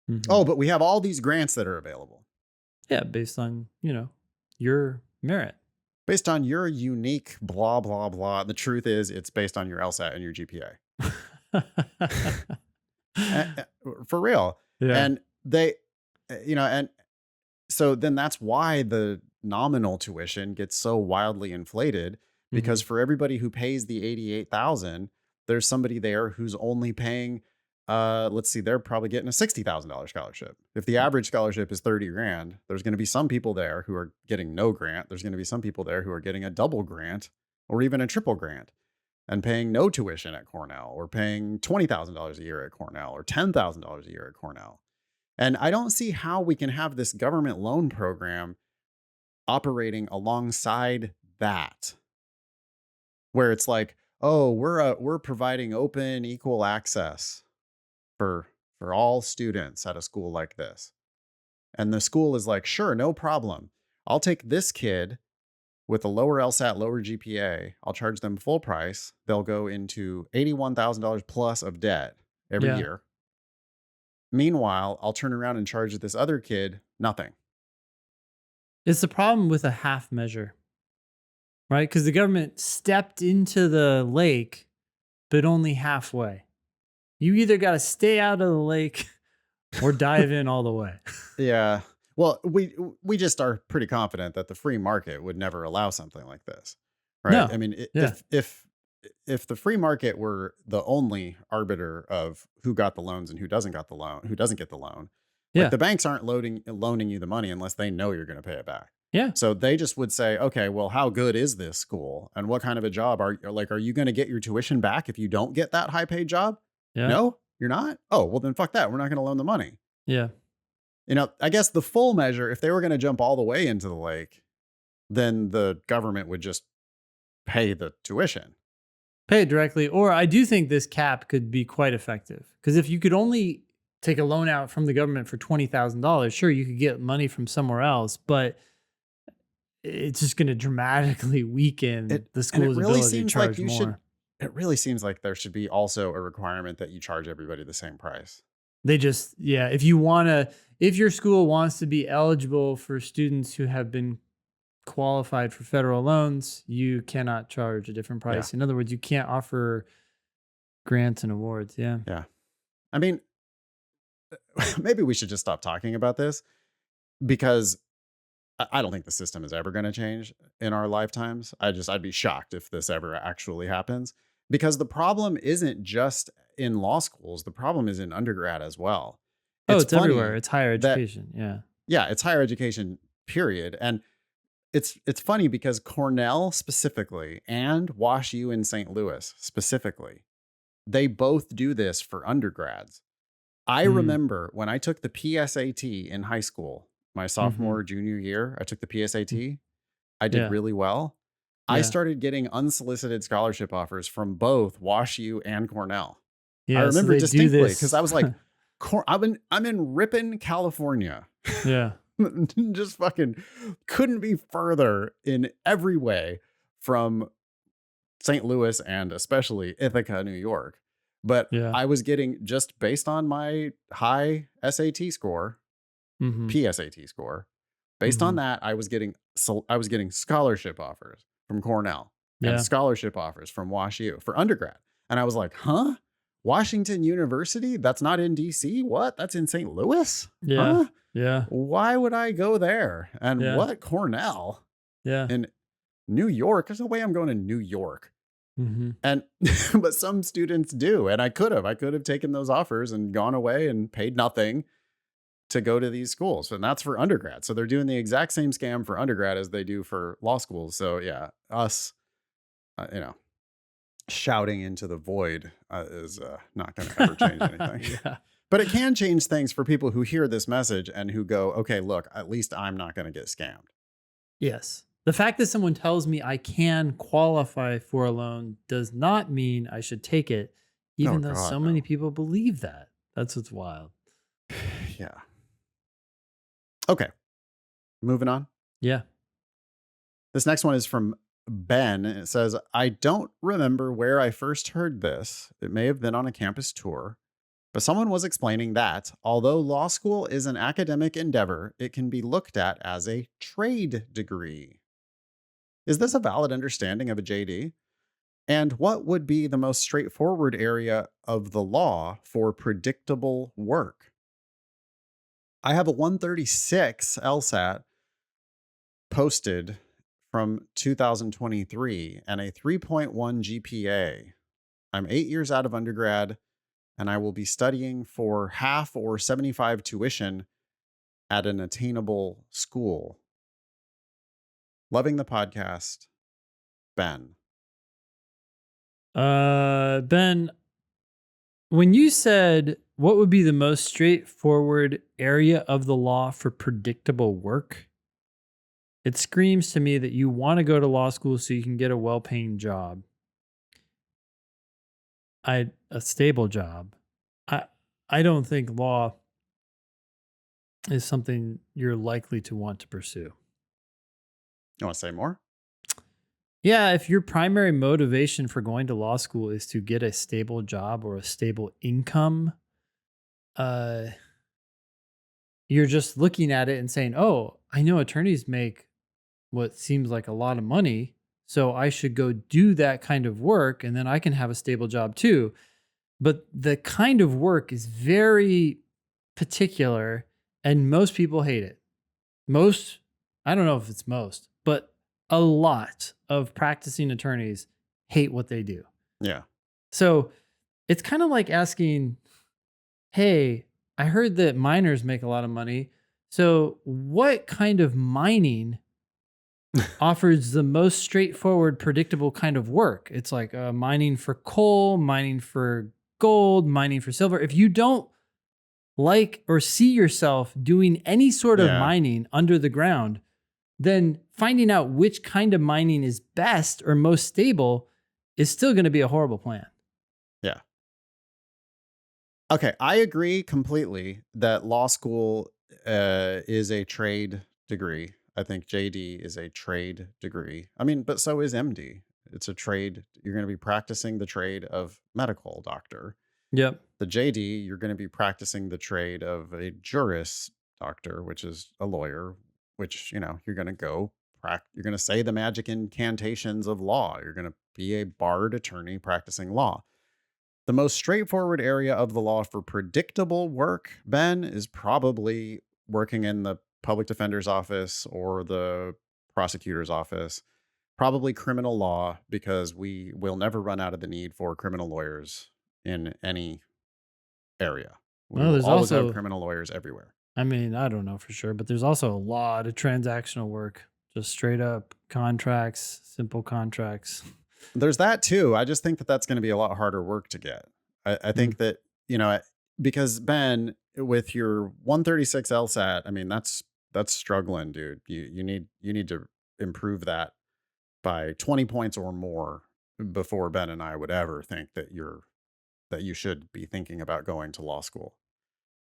Speaker 2: Hmm.
Speaker 1: Oh, but we have all these grants that are available
Speaker 2: Yeah, based on, your merit.
Speaker 1: based on your unique blah blah blah. The truth is it's based on your LSAT and your GPA. For real.
Speaker 2: Yeah.
Speaker 1: And they and so then that's why the nominal tuition gets so wildly inflated
Speaker 2: Hmm.
Speaker 1: because for everybody who pays the 88,000, there's somebody there who's only paying let's see, they're probably getting a $60,000 scholarship. If the average scholarship is 30 grand, there's going to be some people there who are getting no grant. There's going to be some people there who are getting a double grant or even a triple grant and paying no tuition at Cornell or paying $20,000 a year at Cornell or $10,000 a year at Cornell. And I don't see how we can have this government loan program operating alongside that, where it's like, oh, we're providing open, equal access for all students at a school like this. And the school is like, sure, no problem. I'll take this kid with a lower LSAT, lower GPA. I'll charge them full price. They'll go into $81,000 plus of debt every
Speaker 2: Yeah.
Speaker 1: year. Meanwhile, I'll turn around and charge this other kid nothing.
Speaker 2: It's the problem with a half measure, right? Because the government stepped into the lake, but only halfway. You either got to stay out of the lake or dive in all the way.
Speaker 1: Yeah. Well, we just are pretty confident that the free market would never allow something like this. Right? I
Speaker 2: No.
Speaker 1: mean,
Speaker 2: Yeah.
Speaker 1: if the free market were the only arbiter of who got the loans and who doesn't get the loan, like
Speaker 2: Yeah.
Speaker 1: the banks aren't loaning you the money unless they know you're going to pay it back.
Speaker 2: Yeah.
Speaker 1: So they just would say, okay, well, how good is this school? And what kind of a job are you going to get your tuition back if you don't get that high paid job?
Speaker 2: Yeah.
Speaker 1: No, you're not. Oh, well then fuck that. We're not going to loan the money.
Speaker 2: Yeah.
Speaker 1: I guess the full measure, if they were going to jump all the way into the lake, then the government would just pay the tuition.
Speaker 2: Pay it directly. Or I do think this cap could be quite effective. Because if you could only take a loan out from the government for $20,000, sure, you could get money from somewhere else, but it's just going to dramatically weaken the
Speaker 1: And it
Speaker 2: school's
Speaker 1: really
Speaker 2: ability to
Speaker 1: seems like
Speaker 2: charge
Speaker 1: you
Speaker 2: more.
Speaker 1: should, it really seems like there should be also a requirement that you charge everybody the same price.
Speaker 2: They just, yeah, if your school wants to be eligible for students who have been qualified for federal loans, you cannot charge a different
Speaker 1: Yeah.
Speaker 2: price. In other words, you can't offer grants and awards. Yeah.
Speaker 1: Yeah. I mean, maybe we should just stop talking about this because I don't think the system is ever going to change in our lifetimes. I'd be shocked if this ever actually happens because the problem isn't just in law schools. The problem is in undergrad as well.
Speaker 2: Oh,
Speaker 1: It's
Speaker 2: it's everywhere.
Speaker 1: funny
Speaker 2: It's higher
Speaker 1: that,
Speaker 2: education. Yeah.
Speaker 1: yeah, it's higher education, period. And it's funny because Cornell specifically and Wash U in St. Louis specifically, they both do this for undergrads. I
Speaker 2: Mm.
Speaker 1: remember when I took the PSAT in high school, my
Speaker 2: Hmm.
Speaker 1: sophomore, junior year, I took the PSAT. I did
Speaker 2: Yeah.
Speaker 1: really well. I
Speaker 2: Yeah.
Speaker 1: started getting unsolicited scholarship offers from both Wash U and Cornell. I
Speaker 2: Yeah. So
Speaker 1: remember
Speaker 2: they do
Speaker 1: distinctly because
Speaker 2: this.
Speaker 1: I was like, I'm in Ripon, California.
Speaker 2: Yeah.
Speaker 1: Just fucking couldn't be further in every way from St. Louis and especially Ithaca, New York. But
Speaker 2: Yeah.
Speaker 1: I was getting, just based on my high SAT score,
Speaker 2: Hmm.
Speaker 1: PSAT score, based on
Speaker 2: Hmm.
Speaker 1: that, I was getting scholarship offers from Cornell and
Speaker 2: Yeah.
Speaker 1: scholarship offers from Wash U for undergrad. And I was like, huh? Washington University? That's not in DC? What? That's in St. Louis?
Speaker 2: Yeah.
Speaker 1: Huh?
Speaker 2: Yeah.
Speaker 1: Why would I go there? And
Speaker 2: Yeah.
Speaker 1: what Cornell
Speaker 2: Yeah.
Speaker 1: in New York? There's no way I'm going to New York.
Speaker 2: Hmm.
Speaker 1: And but some students do. And I could have taken those offers and gone away and paid nothing to go to these schools. And that's for undergrad. So they're doing the exact same scam for undergrad as they do for law schools. So yeah, us, shouting into the void is not going to ever change anything.
Speaker 2: Yeah.
Speaker 1: But it can change things for people who hear this message and who go, okay, look, at least I'm not going to get scammed.
Speaker 2: Yes. The fact that someone tells me I can qualify for a loan does not mean I should take it,
Speaker 1: Oh
Speaker 2: even though
Speaker 1: God,
Speaker 2: so many
Speaker 1: no.
Speaker 2: people believe that. That's what's wild.
Speaker 1: Yeah. Okay. Moving on.
Speaker 2: Yeah.
Speaker 1: This next one is from Ben. It says, I don't remember where I first heard this. It may have been on a campus tour, but someone was explaining that although law school is an academic endeavor, it can be looked at as a trade degree. Is this a valid understanding of a JD? And what would be the most straightforward area of the law for predictable work? I have a 136 LSAT posted from 2023 and a 3.1 GPA. I'm 8 years out of undergrad and I will be studying for half or 75 tuition at an attainable school. Loving the podcast, Ben.
Speaker 2: Ben, when you said what would be the most straightforward area of the law for predictable work, it screams to me that you want to go to law school so you can get a well-paying job. A stable job. I I don't think law is something you're likely to want to pursue.
Speaker 1: You want to say more?
Speaker 2: Yeah, if your primary motivation for going to law school is to get a stable job or a stable income, uh, you're just looking at it and saying, "Oh, I know attorneys make what seems like a lot of money, so I should go do that kind of work and then I can have a stable job too." But the kind of work is very particular and most people hate it. Most, I don't know if it's most, but a lot of practicing attorneys hate what they do.
Speaker 1: Yeah.
Speaker 2: So it's kind of like asking, hey, I heard that miners make a lot of money. So what kind of mining offers the most straightforward, predictable kind of work? It's like mining for coal, mining for gold, mining for silver. If you don't like or see yourself doing any sort of
Speaker 1: Yeah.
Speaker 2: mining under the ground, then finding out which kind of mining is best or most stable is still going to be a horrible plan.
Speaker 1: Yeah. Okay. I agree completely that law school is a trade degree. I think JD is a trade degree. I mean, but so is MD. It's a trade. You're going to be practicing the trade of medical doctor.
Speaker 2: Yep.
Speaker 1: The JD, you're going to be practicing the trade of a juris doctor, which is a lawyer, which, you're going to you're going to say the magic incantations of law. You're going to be a barred attorney practicing law. The most straightforward area of the law for predictable work, Ben, is probably working in the public defender's office or the prosecutor's office. Probably criminal law, because we will never run out of the need for criminal lawyers in any area. We
Speaker 2: Well,
Speaker 1: will
Speaker 2: there's
Speaker 1: always have
Speaker 2: also,
Speaker 1: criminal lawyers everywhere.
Speaker 2: I mean, I don't know for sure, but there's also a lot of transactional work, just straight up contracts, simple contracts.
Speaker 1: There's that too. I just think that that's going to be a lot harder work to get. I
Speaker 2: Mm.
Speaker 1: think that, because Ben, with your 136 LSAT, I mean, that's struggling, dude. You need to improve that by 20 points or more before Ben and I would ever think that you should be thinking about going to law school.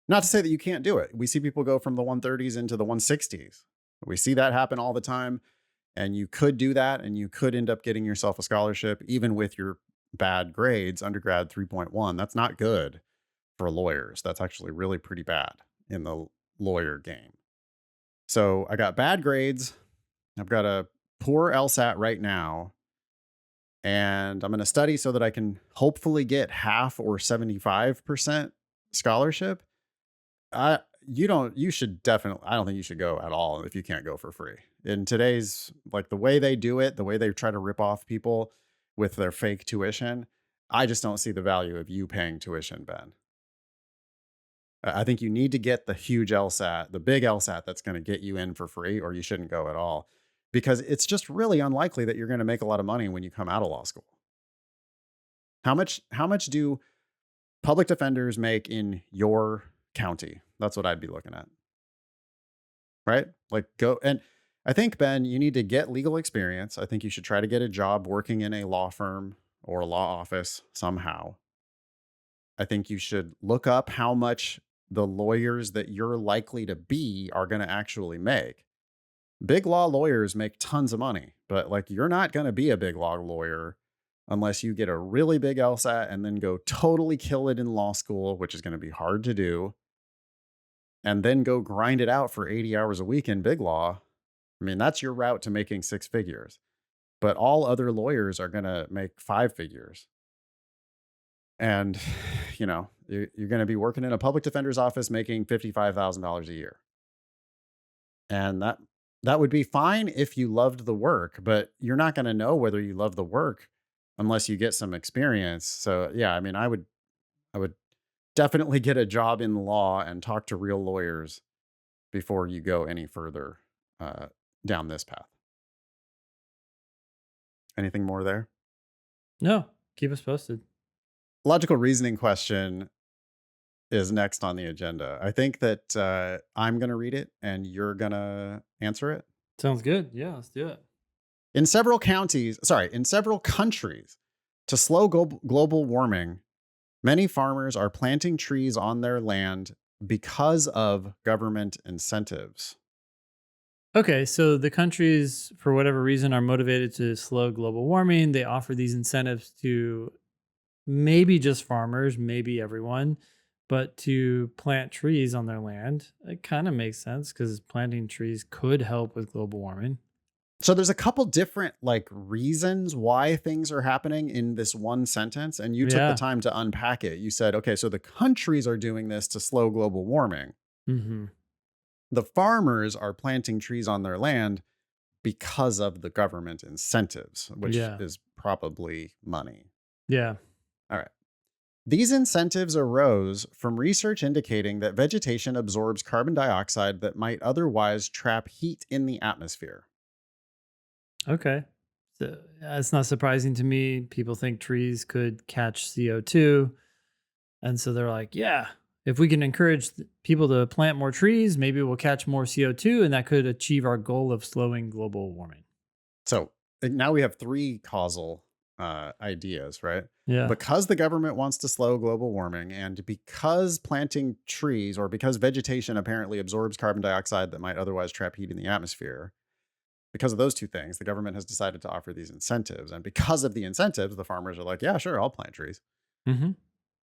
Speaker 1: Not to say that you can't do it. We see people go from the 130s into the 160s. We see that happen all the time. And you could do that and you could end up getting yourself a scholarship, even with your bad grades, undergrad 3.1. That's not good for lawyers. That's actually really pretty bad in the lawyer game. So I got bad grades. I've got a poor LSAT right now. And I'm going to study so that I can hopefully get half or 75% scholarship. You should definitely, I don't think you should go at all if you can't go for free. In today's, like, the way they do it, the way they try to rip off people with their fake tuition, I just don't see the value of you paying tuition, Ben. I think you need to get the huge LSAT, the big LSAT that's going to get you in for free, or you shouldn't go at all, because it's just really unlikely that you're going to make a lot of money when you come out of law school. How much do public defenders make in your county? That's what I'd be looking at. Right? Like, go, and I think, Ben, you need to get legal experience. I think you should try to get a job working in a law firm or a law office somehow. I think you should look up how much the lawyers that you're likely to be are going to actually make. Big law lawyers make tons of money, but like you're not going to be a big law lawyer unless you get a really big LSAT and then go totally kill it in law school, which is going to be hard to do, and then go grind it out for 80 hours a week in big law. I mean, that's your route to making six figures. But all other lawyers are going to make five figures. And, you're going to be working in a public defender's office making $55,000 a year. And that would be fine if you loved the work, but you're not going to know whether you love the work unless you get some experience. So, yeah, I mean, I would definitely get a job in law and talk to real lawyers before you go any further uh, down this path. Anything more there?
Speaker 2: No, keep us posted.
Speaker 1: Logical reasoning question is next on the agenda. I think that I'm going to read it and you're going to answer it.
Speaker 2: Sounds good. Yeah, let's do it.
Speaker 1: In several countries, to slow global warming, many farmers are planting trees on their land because of government incentives.
Speaker 2: Okay, so the countries, for whatever reason, are motivated to slow global warming. They offer these incentives to maybe just farmers, maybe everyone, but to plant trees on their land. It kind of makes sense because planting trees could help with global warming.
Speaker 1: So there's a couple different like reasons why things are happening in this one sentence, and you took the
Speaker 2: Yeah.
Speaker 1: time to unpack it. You said, okay, so the countries are doing this to slow global warming.
Speaker 2: Hmm.
Speaker 1: The farmers are planting trees on their land because of the government incentives, which
Speaker 2: Yeah.
Speaker 1: is probably money.
Speaker 2: Yeah.
Speaker 1: All right. These incentives arose from research indicating that vegetation absorbs carbon dioxide that might otherwise trap heat in the atmosphere.
Speaker 2: Okay. So it's not surprising to me. People think trees could catch CO2. And so they're like, yeah, if we can encourage people to plant more trees, maybe we'll catch more CO2 and that could achieve our goal of slowing global warming.
Speaker 1: So now we have three causal ideas, right?
Speaker 2: Yeah.
Speaker 1: Because the government wants to slow global warming, and because planting trees or because vegetation apparently absorbs carbon dioxide that might otherwise trap heat in the atmosphere, because of those two things, the government has decided to offer these incentives. And because of the incentives, the farmers are like, yeah, sure, I'll plant trees.
Speaker 2: Hmm.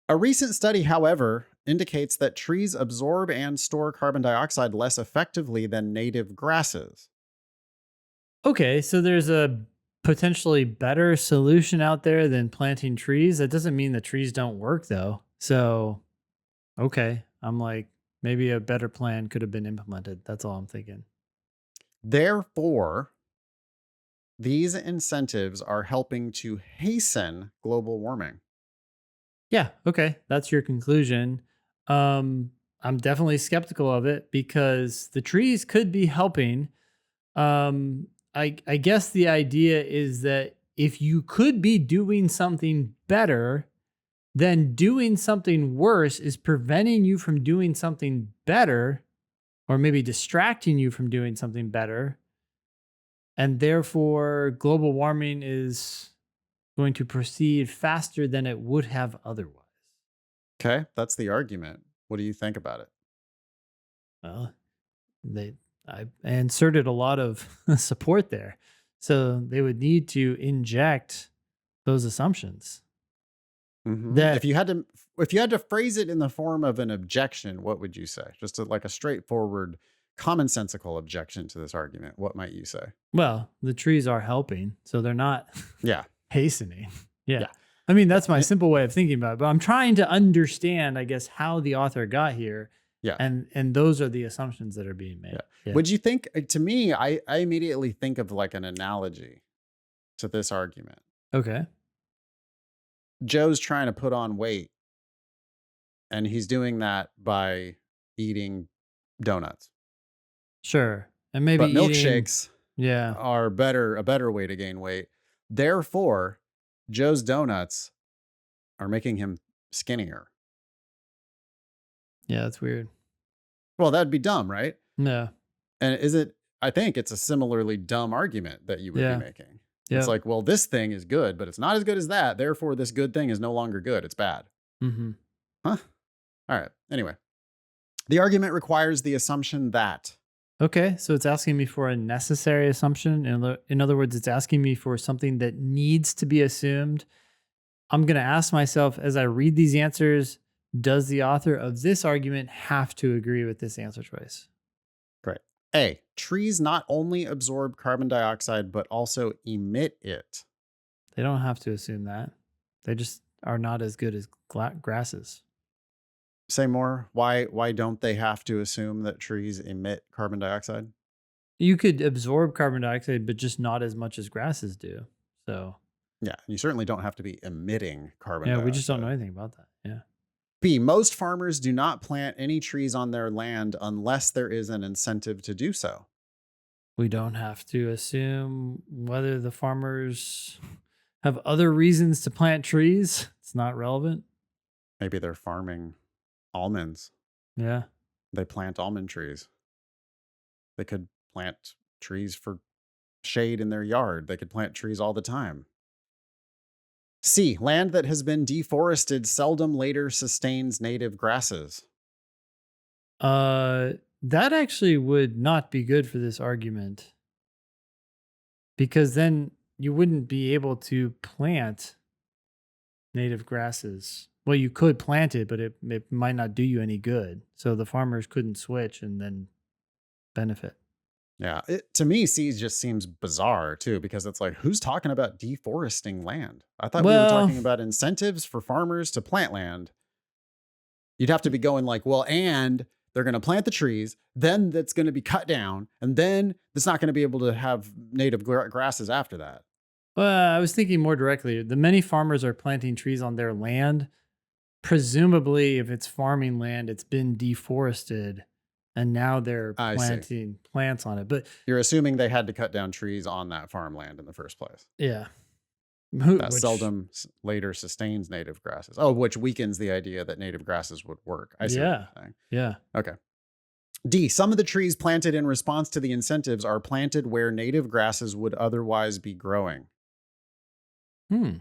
Speaker 1: A recent study, however, indicates that trees absorb and store carbon dioxide less effectively than native grasses.
Speaker 2: Okay. So there's a potentially better solution out there than planting trees. That doesn't mean the trees don't work though. So, okay. I'm like, maybe a better plan could have been implemented. That's all I'm thinking.
Speaker 1: Therefore, these incentives are helping to hasten global warming.
Speaker 2: Yeah, okay. That's your conclusion. I'm definitely skeptical of it because the trees could be helping. I guess the idea is that if you could be doing something better, then doing something worse is preventing you from doing something better, or maybe distracting you from doing something better. And therefore, global warming is going to proceed faster than it would have otherwise.
Speaker 1: Okay, that's the argument. What do you think about it?
Speaker 2: Well, they I inserted a lot of support there. So they would need to inject those assumptions
Speaker 1: If
Speaker 2: that,
Speaker 1: you had to phrase it in the form of an objection, what would you say? Just like a straightforward, commonsensical objection to this argument. What might you say?
Speaker 2: well, the trees are helping, so they're not
Speaker 1: Yeah,
Speaker 2: hastening. Yeah.
Speaker 1: yeah,
Speaker 2: I mean, that's my
Speaker 1: eh,
Speaker 2: simple way of thinking about it, but I'm trying to understand, I guess, how the author got here,
Speaker 1: yeah,
Speaker 2: and those are the assumptions that are being
Speaker 1: yeah.
Speaker 2: made. Yeah.
Speaker 1: Would you think? To me, I immediately think of like an analogy to this argument.
Speaker 2: Okay.
Speaker 1: Joe's trying to put on weight, and he's doing that by eating donuts.
Speaker 2: Sure. And maybe
Speaker 1: But
Speaker 2: eating,
Speaker 1: milkshakes
Speaker 2: yeah.
Speaker 1: are a better way to gain weight. Therefore, Joe's donuts are making him skinnier.
Speaker 2: Yeah, that's weird.
Speaker 1: Well, that'd be dumb, right?
Speaker 2: No.
Speaker 1: And is it I think it's a similarly dumb argument that you would be
Speaker 2: Yeah.
Speaker 1: making. It's
Speaker 2: Yep.
Speaker 1: like, well, this thing is good, but it's not as good as that. Therefore, this good thing is no longer good. It's bad.
Speaker 2: Hmm.
Speaker 1: Huh? All right. Anyway, the argument requires the assumption that.
Speaker 2: Okay, so it's asking me for a necessary assumption. In other words, it's asking me for something that needs to be assumed. I'm going to ask myself as I read these answers, does the author of this argument have to agree with this answer choice?
Speaker 1: Right. A. Trees not only absorb carbon dioxide, but also emit it.
Speaker 2: They don't have to assume that. They just are not as good as grasses.
Speaker 1: Say more. Why don't they have to assume that trees emit carbon dioxide?
Speaker 2: You could absorb carbon dioxide, but just not as much as grasses do. So,
Speaker 1: Yeah, you certainly don't have to be emitting carbon
Speaker 2: yeah, we just don't know
Speaker 1: dioxide.
Speaker 2: anything about that. Yeah.
Speaker 1: B. Most farmers do not plant any trees on their land unless there is an incentive to do so.
Speaker 2: We don't have to assume whether the farmers have other reasons to plant trees. It's not relevant.
Speaker 1: Maybe they're farming almonds.
Speaker 2: Yeah.
Speaker 1: They plant almond trees. They could plant trees for shade in their yard. They could plant trees all the time. C. Land that has been deforested seldom later sustains native grasses.
Speaker 2: Uh, that actually would not be good for this argument because then you wouldn't be able to plant native grasses. Well, you could plant it, but it might not do you any good. So the farmers couldn't switch and then benefit.
Speaker 1: Yeah, to me, C just seems bizarre too, because it's like, who's talking about deforesting land? I thought we were
Speaker 2: Well,
Speaker 1: talking about incentives for farmers to plant land. You'd have to be going like, well, and they're going to plant the trees, then that's going to be cut down, and then it's not going to be able to have native grasses after that.
Speaker 2: I was thinking more directly. The many farmers are planting trees on their land. Presumably, if it's farming land, it's been deforested and now they're
Speaker 1: I see.
Speaker 2: planting plants on it. But
Speaker 1: You're assuming they had to cut down trees on that farmland in the first place.
Speaker 2: yeah,
Speaker 1: That
Speaker 2: which,
Speaker 1: seldom later sustains native grasses. Oh, which weakens the idea that native grasses would work. I see what
Speaker 2: yeah,
Speaker 1: you're saying.
Speaker 2: yeah.
Speaker 1: Okay. D. Some of the trees planted in response to the incentives are planted where native grasses would otherwise be growing.
Speaker 2: Hmm.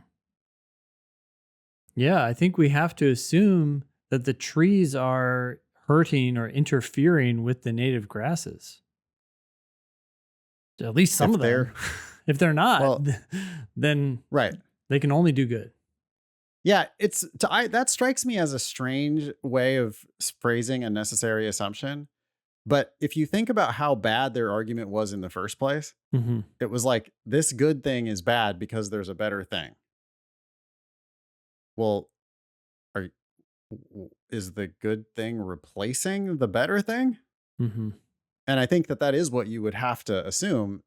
Speaker 2: Yeah, I think we have to assume that the trees are hurting or interfering with the native grasses. At least some
Speaker 1: If
Speaker 2: of them.
Speaker 1: they're,
Speaker 2: If they're not,
Speaker 1: well,
Speaker 2: then
Speaker 1: right.
Speaker 2: they can only do good.
Speaker 1: Yeah, that strikes me as a strange way of phrasing a necessary assumption. But if you think about how bad their argument was in the first place,
Speaker 2: Hmm.
Speaker 1: it was like this good thing is bad because there's a better thing. Well, are is the good thing replacing the better thing?
Speaker 2: Hmm.
Speaker 1: And I think that that is what you would have to assume.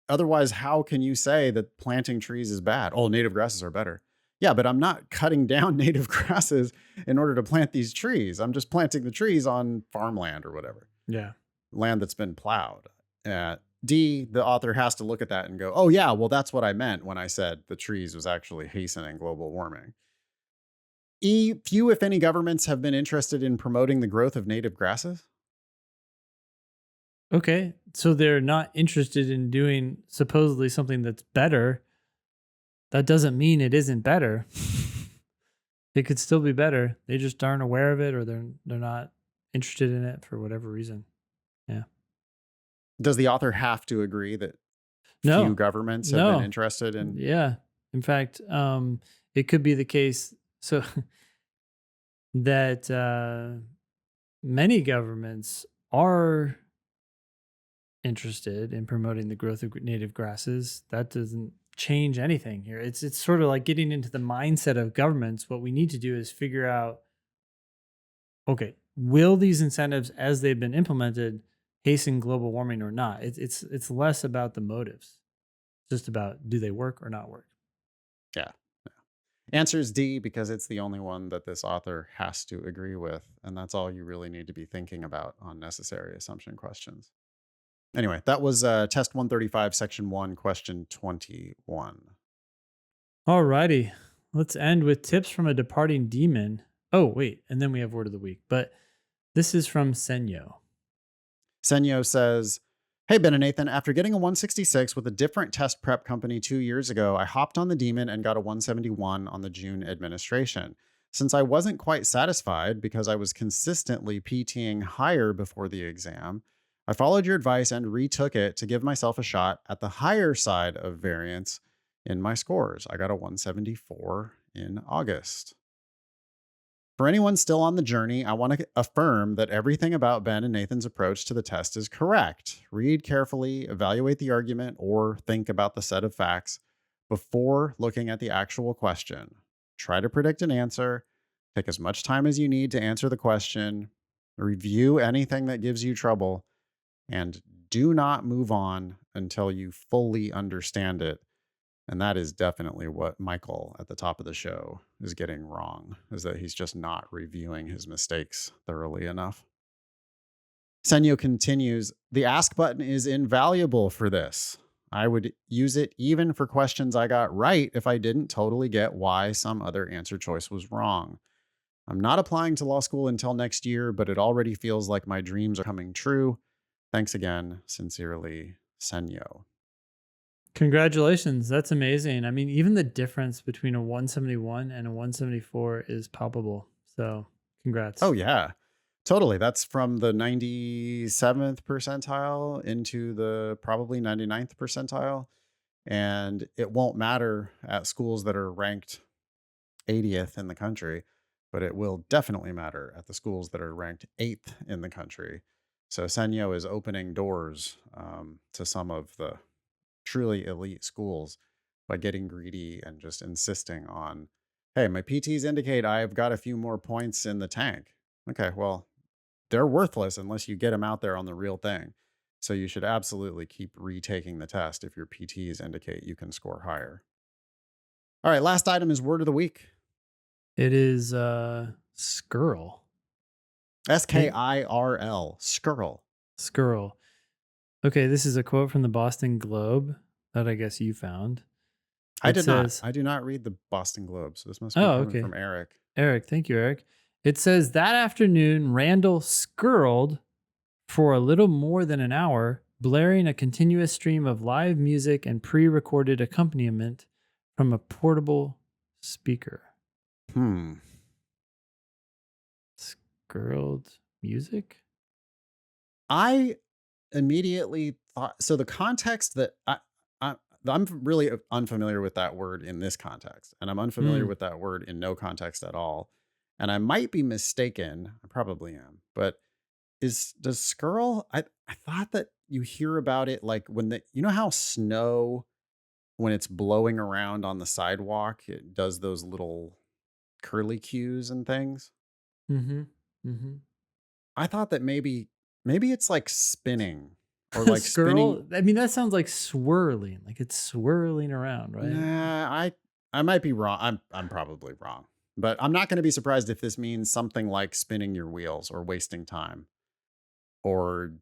Speaker 1: Otherwise, how can you say that planting trees is bad? Oh, native grasses are better. Yeah, but I'm not cutting down native grasses in order to plant these trees. I'm just planting the trees on farmland or whatever,
Speaker 2: Yeah.
Speaker 1: land that's been plowed. D, the author has to look at that and go, oh, yeah, well, that's what I meant when I said the trees was actually hastening global warming. E, few, if any, governments have been interested in promoting the growth of native grasses.
Speaker 2: Okay. So they're not interested in doing supposedly something that's better. That doesn't mean it isn't better. It could still be better. They just aren't aware of it or they're not interested in it for whatever reason. Yeah.
Speaker 1: Does the author have to agree that few
Speaker 2: No.
Speaker 1: governments have been
Speaker 2: No.
Speaker 1: interested in?
Speaker 2: Yeah. In fact, it could be the case so that many governments are interested in promoting the growth of native grasses. That doesn't change anything here. It's sort of like getting into the mindset of governments. What we need to do is figure out, okay, will these incentives as they've been implemented hasten global warming or not? It's less about the motives. It's just about do they work or not work.
Speaker 1: Yeah. Answer is D because it's the only one that this author has to agree with. And that's all you really need to be thinking about on necessary assumption questions. Anyway, that was test 135, section 1, question 21.
Speaker 2: Alrighty. Let's end with tips from a departing demon. Oh, wait, and then we have word of the week. But this is from Senyo.
Speaker 1: Senyo says, Hey, Ben and Nathan. After getting a 166 with a different test prep company 2 years ago, I hopped on the Demon and got a 171 on the June administration. Since I wasn't quite satisfied because I was consistently PTing higher before the exam, I followed your advice and retook it to give myself a shot at the higher side of variance in my scores. I got a 174 in August. For anyone still on the journey, I want to affirm that everything about Ben and Nathan's approach to the test is correct. Read carefully, evaluate the argument, or think about the set of facts before looking at the actual question. Try to predict an answer. Take as much time as you need to answer the question. Review anything that gives you trouble. And do not move on until you fully understand it. And that is definitely what Michael at the top of the show is getting wrong, is that he's just not reviewing his mistakes thoroughly enough. Senyo continues, the ask button is invaluable for this. I would use it even for questions I got right if I didn't totally get why some other answer choice was wrong. I'm not applying to law school until next year, but it already feels like my dreams are coming true. Thanks again. Sincerely, Senyo.
Speaker 2: Congratulations. That's amazing. I mean, even the difference between a 171 and a 174 is palpable. So,
Speaker 1: Oh,
Speaker 2: congrats.
Speaker 1: yeah. Totally. That's from the 97th percentile into the probably 99th percentile. And it won't matter at schools that are ranked 80th in the country, but it will definitely matter at the schools that are ranked 8th in the country. So Senyo is opening doors to some of the truly elite schools by getting greedy and just insisting on, hey, my PTs indicate I've got a few more points in the tank. Okay, well, they're worthless unless you get them out there on the real thing. So you should absolutely keep retaking the test if your PTs indicate you can score higher. All right, last item is word of the week.
Speaker 2: It is skirl. Hey,
Speaker 1: Skirl. Skirl.
Speaker 2: skirl. Okay, this is a quote from the Boston Globe that I guess you found.
Speaker 1: I
Speaker 2: It
Speaker 1: did not.
Speaker 2: says,
Speaker 1: I do not read the Boston Globe, so this must be
Speaker 2: oh,
Speaker 1: coming
Speaker 2: okay.
Speaker 1: from Eric.
Speaker 2: Eric, thank you, Eric. It says that afternoon, Randall skirled for a little more than an hour, blaring a continuous stream of live music and pre recorded accompaniment from a portable speaker.
Speaker 1: Hmm.
Speaker 2: Skirled music?
Speaker 1: I immediately thought so. The context that I'm really unfamiliar with that word in this context, and I'm unfamiliar
Speaker 2: Mm,
Speaker 1: with that word in no context at all. And I might be mistaken. I probably am, but does skirl? I thought that you hear about it like when you know how snow when it's blowing around on the sidewalk, it does those little curly cues and things.
Speaker 2: mm-hmm. Mm-hmm.
Speaker 1: I thought that maybe it's like spinning or like spinning.
Speaker 2: Skirl? I mean, that sounds like swirling, like it's swirling around, right?
Speaker 1: Nah, I might be wrong. I'm probably wrong. But I'm not going to be surprised if this means something like spinning your wheels or wasting time or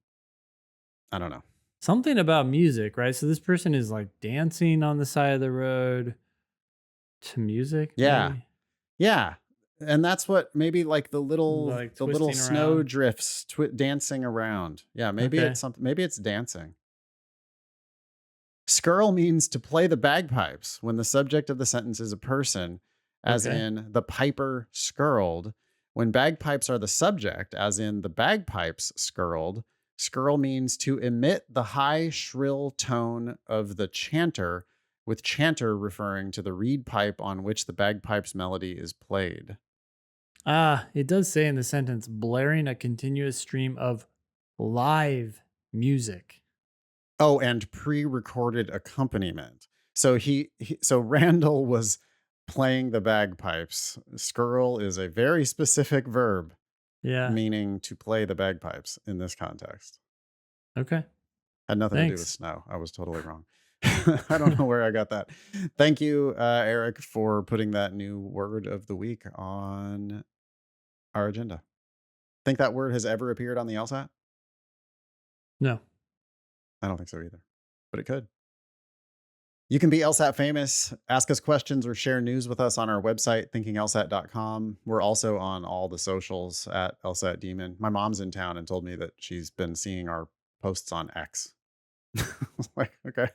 Speaker 1: I don't know.
Speaker 2: Something about music, right? So this person is like dancing on the side of the road to music,
Speaker 1: Yeah.
Speaker 2: maybe
Speaker 1: Yeah. And that's what maybe like
Speaker 2: like
Speaker 1: the little
Speaker 2: twisting
Speaker 1: snow
Speaker 2: around.
Speaker 1: drifts dancing around. Yeah, maybe it's
Speaker 2: Okay.
Speaker 1: something maybe it's dancing. Skirl means to play the bagpipes when the subject of the sentence is a person, as
Speaker 2: Okay.
Speaker 1: in the piper skirled. When bagpipes are the subject, as in the bagpipes skirled, skirl means to emit the high, shrill tone of the chanter, with chanter referring to the reed pipe on which the bagpipes melody is played.
Speaker 2: Ah, it does say in the sentence, blaring a continuous stream of live music.
Speaker 1: Oh, and pre-recorded accompaniment. So so Randall was playing the bagpipes. Skirl is a very specific verb
Speaker 2: Yeah.
Speaker 1: meaning to play the bagpipes in this context.
Speaker 2: Okay.
Speaker 1: Had nothing to do with
Speaker 2: Thanks.
Speaker 1: snow. I was totally wrong. I don't know where I got that. Thank you, Eric, for putting that new word of the week on our agenda. Think that word has ever appeared on the LSAT?
Speaker 2: No.
Speaker 1: I don't think so either, but it could. You can be LSAT famous, ask us questions, or share news with us on our website, thinkinglsat.com. We're also on all the socials at LSAT Demon. My mom's in town and told me that she's been seeing our posts on X. Like, okay.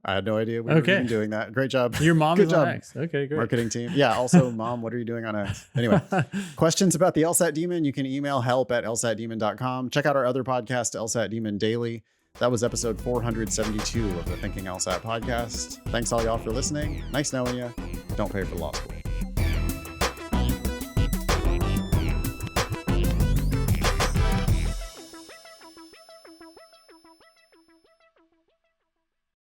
Speaker 1: I had no idea we were
Speaker 2: Okay.
Speaker 1: even doing that. Great job.
Speaker 2: Your mom
Speaker 1: Good
Speaker 2: is on
Speaker 1: job,
Speaker 2: X. Okay, great.
Speaker 1: marketing team. Yeah. Also, mom, what are you doing on X? Anyway, questions about the LSAT Demon, you can email help@lsatdemon.com. Check out our other podcast, LSAT Demon Daily. That was episode 472 of the Thinking LSAT podcast. Thanks all y'all for listening. Nice knowing you. Don't pay for law school.